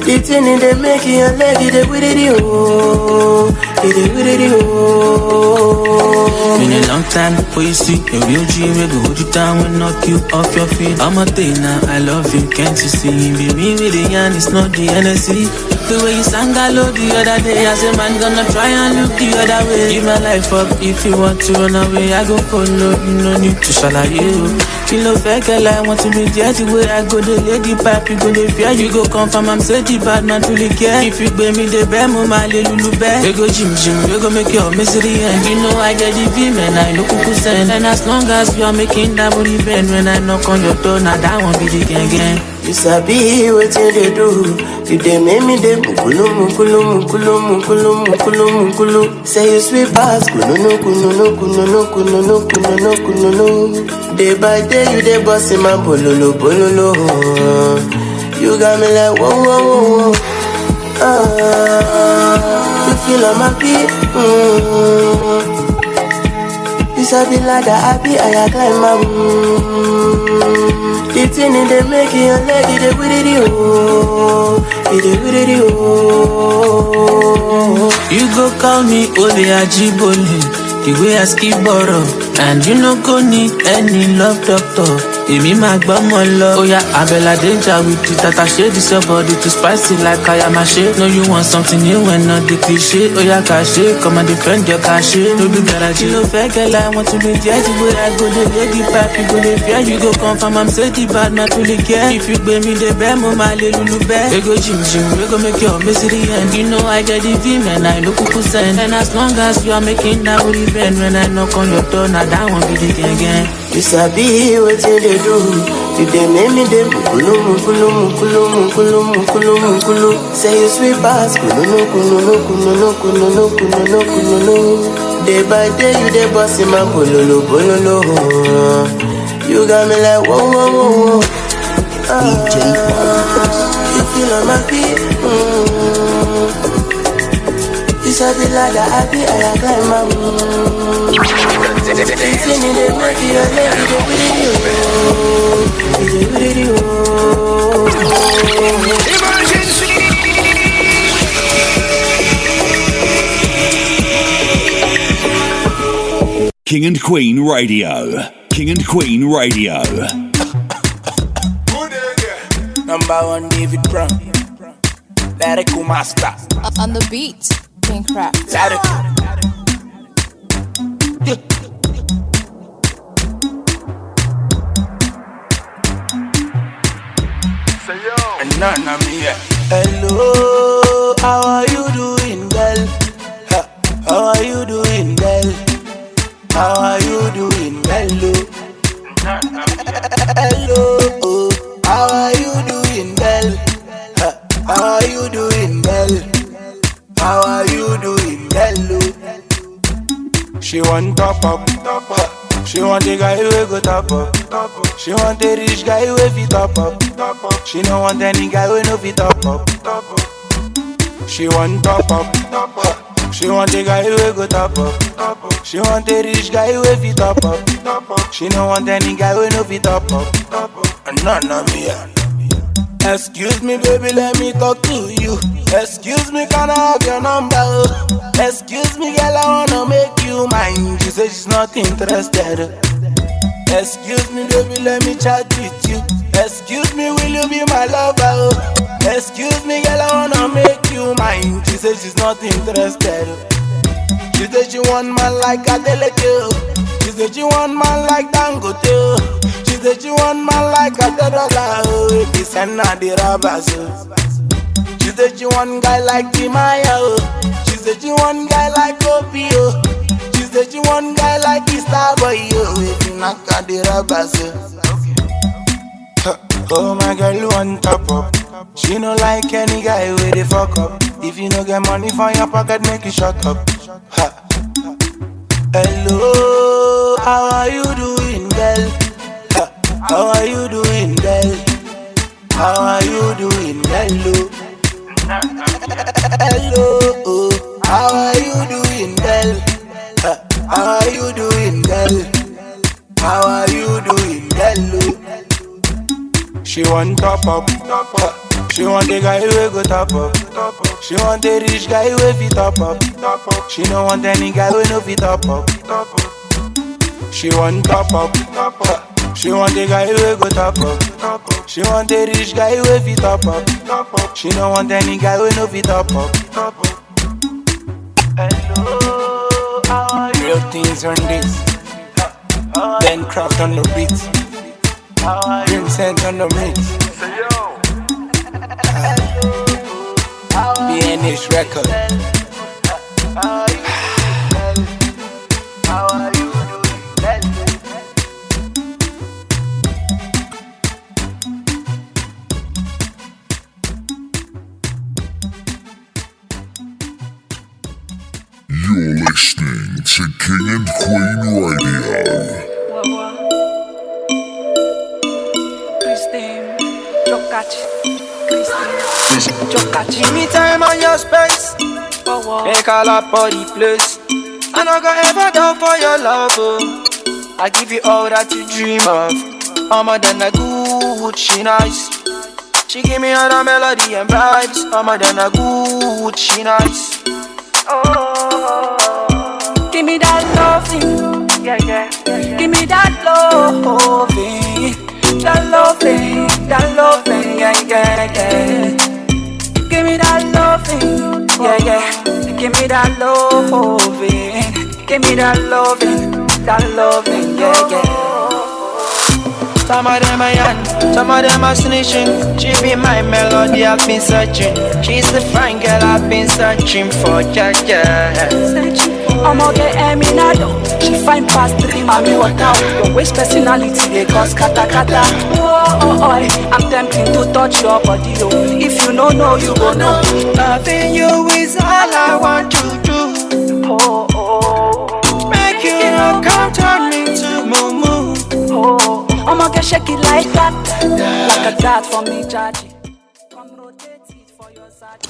The thing in the making your leg, it with it, oh. It with it, oh. Been a long time before you see a real G, we go hold you down and knock you off your feet. I'm a thing now, I love you, can't you see? Be me with the yarn, it's not the NSC. The way you sang hello the other day, I said man gonna try and look the other way. Give my life up if you want to run away, I go follow, no need to shala you. Feel no fake, I want to be there the way I go, the lady pipe, you go the fear, you go confirm, I'm said the bad man truly care. If you bring me the bad, mama, lulu bad. We go gym, we go make your misery end. You know I get the V, man, I know kuku send. And as long as you are making that booty bend, when I knock on your door, now that won't be the gang. You sabi what you do. You dey make me dey mukulu, mukulu, mukulu, mukulu, mukulu, mukulu. Say you sweet pass, kunono, kunono, kunono, kunono, kunono, kunono. Day by day you dey bossy my bololo, bololo. You got me like whoa, whoa, whoa, whoa. You feel on my feet. You sabi ladder, happy I climb up. The thing in the making your leg, it with it, oh. It with it, oh. You go call me Ole Ajibole, the way I skip borrow. And you no go need any love doctor. Emi ma gba mo lo. Oh yeah, Abella danger with the tata shade. This your body too spicy like I am a shade. No, you want something new and not the cliche. Oh yeah, cash, come and defend your cash. No do garage, no fake girl. I want to be there the way I go. The lady pipe, you go the fear. You go confirm, I'm said the bad, not really care. If you bring me the bad, mama, lulu bad. We go gym, we go make your misery end. You know I get the V, man, I know kuku send. And as long as you are making that booty bend, when I knock on your door, now that won't be the gang. You sabi what you dey do. You dey make me dey mukulu, mukulu, mukulu, mukulu, mukulu, mukulu. Say you sweet pass, kunono, kunono, kunono, kunono, kunono, kunono. Day by day you dey bossy my bololo, bololo. You got me like whoa, whoa, whoa, whoa. DJ You feel on my feet. You sabi ladder, happy I climb up. King and Queen Radio. King and Queen Radio. Number one David Brown. Lyrical master. On the beat, King Craft. And none of me yet. Hello, how are you doing, girl? How are you doing, girl? How are you doing, hello? Hello, how are you doing, girl? How are you doing, girl? How are you doing, hello? She want top up, she want a guy who go top up. She want a rich guy who fit top up. She don't want any guy who no fit top up. She want top up, she want a guy who go top up. She want a rich guy who fit top up. She don't want any guy who no fit top up. And none of me yet. Excuse me, baby, let me talk to you. Excuse me, can I have your number? Excuse me, girl, I wanna make you mine. She said she's not interested. Excuse me, baby, let me chat with you. Excuse me, will you be my lover? Excuse me, girl, I wanna make you mine. She said she's not interested. She said she want man like Adeleke. She said she want man like Dangote. She said she want man like Adedola. If he send her the robbers. She said she want guy like Timaya. She said she want guy like Opio. She said she want guy like Starboy. If you knock at the robbers. Oh my girl, one top up. She no like any guy with the fuck up. If you no get money for your pocket, make it shut up. Ha. Hello, how are you doing, girl? How are you doing, girl? How are you doing, hello? Hello, how are you doing, girl? How are you doing, girl? hell? How are you doing, hello? She want top up, she want a guy who go top up, she want a rich guy who fit top up, she don't want any guy who no fit top up. She want top up, she want a guy who go top up, she want a rich guy who fit top up, she don't want any guy who no fit top up. Hello, how are you? Real things on this, Ben Craft on the beat, Vincent on the mix. BNH record. How are you doing? You're listening to King and Queen Radio. Christine, Give me time on your space. Make a lot for the place. I not gonna ever down for your love. Oh. I give you all that you dream of. More than a good, she nice. She give me all the melody and vibes. More than a good, she nice. Oh, give me that loving, yeah, yeah. Give me that loving, that loving, that loving, yeah, yeah, yeah. Give me that loving, yeah, yeah. Give me that loving, give me that loving, yeah, yeah. Some of them are young, some of them are snitching. She be my melody, I've been searching. She's the fine girl I've been searching for, yeah, yeah. I'ma get Eminado. She fine past 3, mommy, what now? Your waist personality, they cause kata kata. Oh, I'm tempting to touch your body, oh. If you don't know, you gon' know. Loving you is all I want to do. Oh, make you come turn me to moo. Oh, I'ma get shake it like that, like a dad for me, Jaji.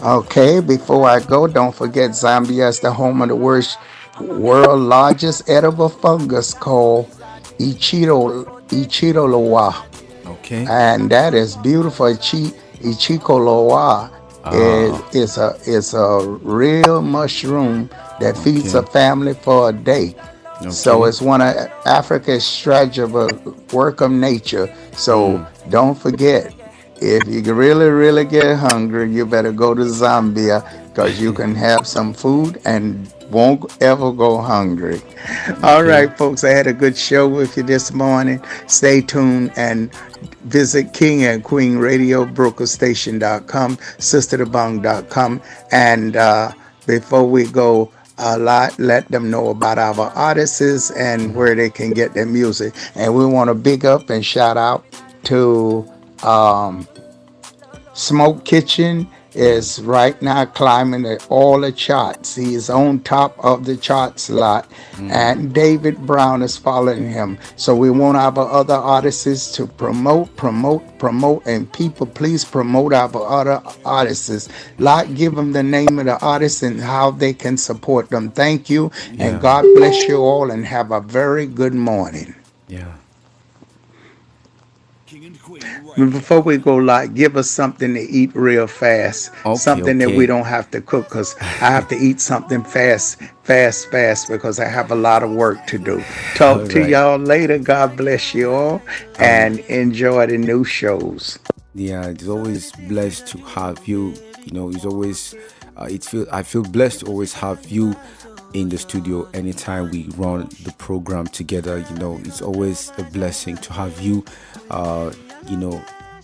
Okay, before I go, don't forget Zambia is the home of the world's largest edible fungus called Ichiroloa. Okay. And that is beautiful. Ichikoloa is a real mushroom that feeds a family for a day. Okay. So it's one of Africa's treasures, a work of nature. So don't forget, if you really get hungry, you better go to Zambia because you can have some food and won't ever go hungry. Okay. All right, folks, I had a good show with you this morning. Stay tuned and visit King and Queen Radio, brokerstation.com, sisterthebong.com. And before we go, let them know about our artists and where they can get their music. And we want to big up and shout out to Smoke Kitchen is right now climbing all the charts. He is on top of the charts a lot. And David Brown is following him. So we want our other artists to promote, and people please promote our other artists. Like, give them the name of the artist and how they can support them. Thank you, and God bless you all, and have a very good morning. Yeah. Before we go, like, give us something to eat real fast. Something that we don't have to cook, because I have to eat something fast, because I have a lot of work to do. Talk to y'all later. God bless you all, and enjoy the new shows. Yeah, it's always blessed to have you. You know, it's always, I feel blessed to always have you in the studio anytime we run the program together. You know, it's always a blessing to have you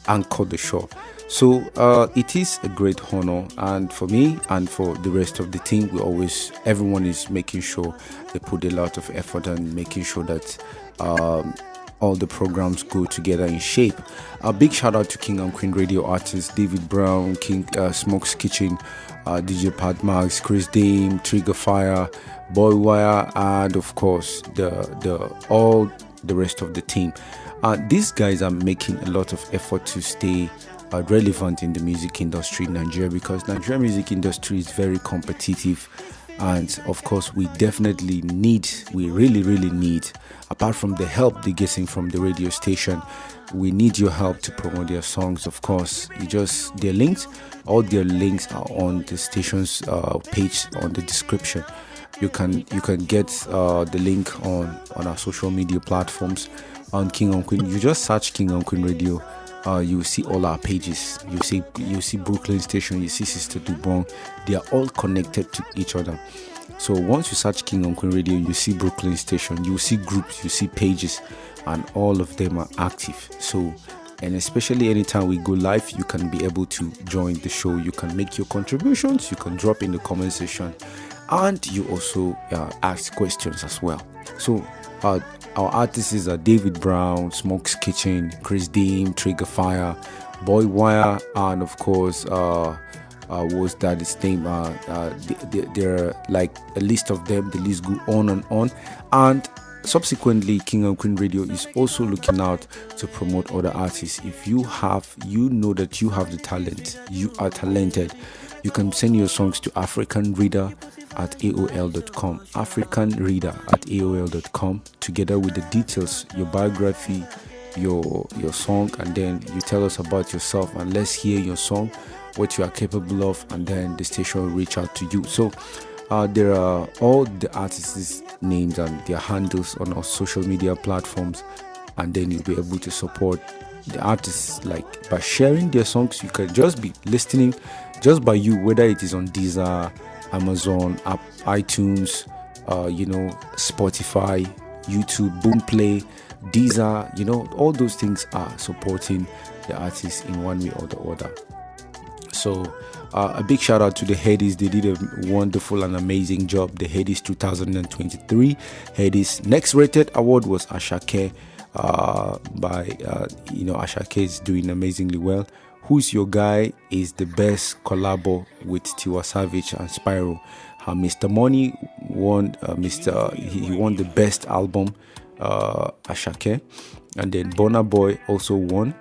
anchor the show. So it is a great honor, and for me and for the rest of the team, everyone is making sure they put a lot of effort and making sure that all the programs go together in shape. A big shout out to King and Queen Radio artists David Brown, King Smoke's Kitchen, DJ Pat Max, Chris Dame, Trigger Fire, Boy Wire, and of course all the rest of the team. These guys are making a lot of effort to stay relevant in the music industry in Nigeria, because Nigerian music industry is very competitive. And of course, we really, really need, apart from the help they're getting from the radio station, we need your help to promote their songs. Of course, their links, all their links are on the station's page on the description. You can get the link on our social media platforms on King and Queen. You just search King and Queen Radio. You see all our pages. You see Brooklyn Station. You see Sister Dobong. They are all connected to each other. So once you search King and Queen Radio, you see Brooklyn Station. You see groups. You see pages, and all of them are active. So, and especially anytime we go live, you can be able to join the show. You can make your contributions. You can drop in the comment section, and you also ask questions as well. So our artists are David Brown, Smoke's Kitchen, Chris Dean, Trigger Fire, Boy Wire, and of course was that his name? There are like a list of them. The list go on and on. And subsequently, King and Queen Radio is also looking out to promote other artists. If you know that you have the talent, you are talented, you can send your songs to africanreader@aol.com, africanreader@aol.com, together with the details, your biography, your song, and then you tell us about yourself, and let's hear your song, what you are capable of, and then the station will reach out to you. So there are all the artists' names and their handles on our social media platforms, and then you'll be able to support the artists like by sharing their songs. You can just be listening just by you, whether it is on Deezer, Amazon, iTunes, Spotify, YouTube, Boomplay, Deezer, all those things are supporting the artists in one way or the other. So a big shout out to the Headies. They did a wonderful and amazing job. The Headies 2023 Headies next rated award was Ashake. Ashake is doing amazingly well. Who's Your Guy is the best collabo with Tiwa Savage and Spyro. Mr. Money won. He won the best album, Ashake, and then Burna Boy also won.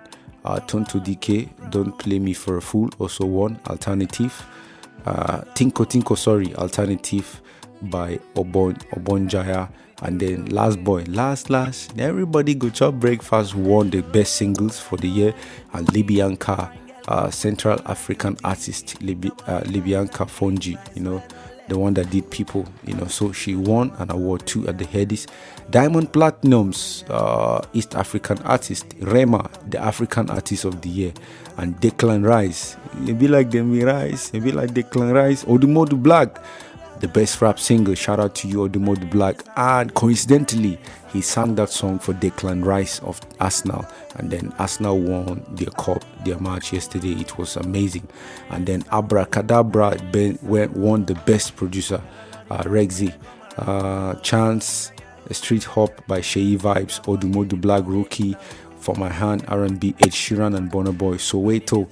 Tonto DK, Don't Play Me for a Fool also won. Alternative, Alternative by Obonjaya. And then Last Boy, Last, Everybody Go Chop Breakfast won the best singles for the year. And Libyanka, Central African artist, Libyanka Fonji, the one that did People, so she won an award too at the Headies. Diamond Platinum's East African artist, Rema, the African Artist of the Year. And Declan Rice, it be like them Rice, it be like Declan Rice. Odumodu Black, the best rap single. Shout out to you, Odumodu Black. And coincidentally, he sang that song for Declan Rice of Arsenal, and then Arsenal won their match yesterday. It was amazing. And then Abracadabra won the best producer, Rexy. Chance, Street Hop by Sheyi Vibes, Odumodu Black, Rookie, For My Hand, R&B, Ed Sheeran and Burna Boy, Soweto.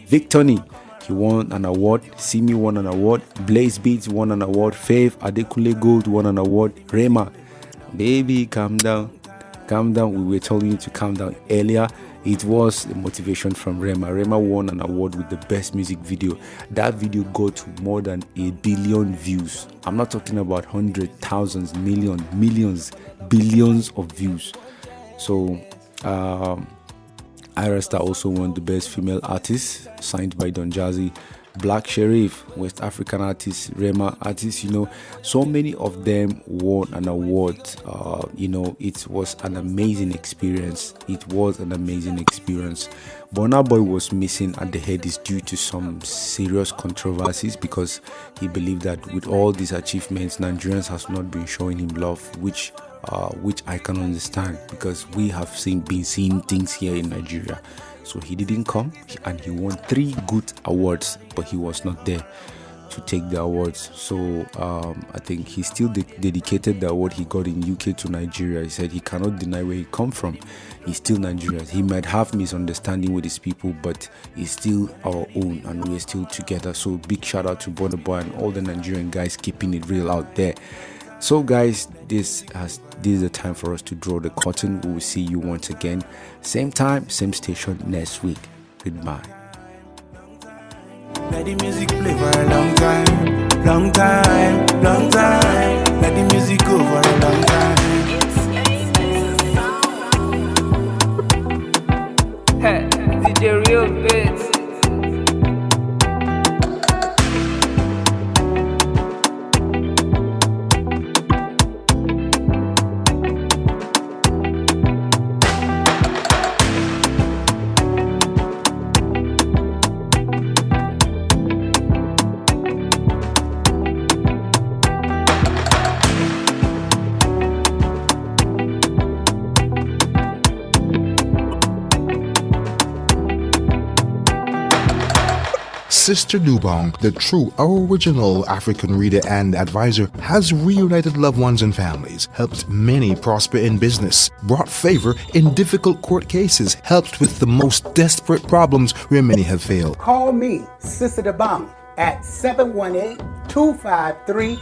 Victony, he won an award. Simi won an award. Blaze Beats won an award. Fave Adekunle Gold won an award. Rema, baby, calm down. We were telling you to calm down earlier. It was a motivation from Rema. Rema won an award with the best music video. That video got more than 1 billion views. I'm not talking about hundreds, thousands, millions, billions of views. So Ira Star also won the best female artist, signed by Don Jazzy. Black Sherif, West African artist, Rema artist, so many of them won an award. It was an amazing experience. Burna Boy was missing at the Headies due to some serious controversies, because he believed that with all these achievements, Nigerians has not been showing him love, which I can understand, because we have been seeing things here in Nigeria. So he didn't come, and he won 3 good awards, but he was not there to take the awards. So I think he still dedicated the award he got in UK to Nigeria. He said he cannot deny where he come from. He's still Nigerian. He might have misunderstanding with his people, but he's still our own, and we're still together. So big shout out to Burna Boy and all the Nigerian guys keeping it real out there. So guys, this is the time for us to draw the curtain. We will see you once again, same time, same station next week. Goodbye. Let the music play for a long time, long time, long time. Let the music go for a long time. DJ Real Bits. Sister Dobong, the true original African reader and advisor, has reunited loved ones and families, helped many prosper in business, brought favor in difficult court cases, helped with the most desperate problems where many have failed. Call me, Sister Dobong, at 718-253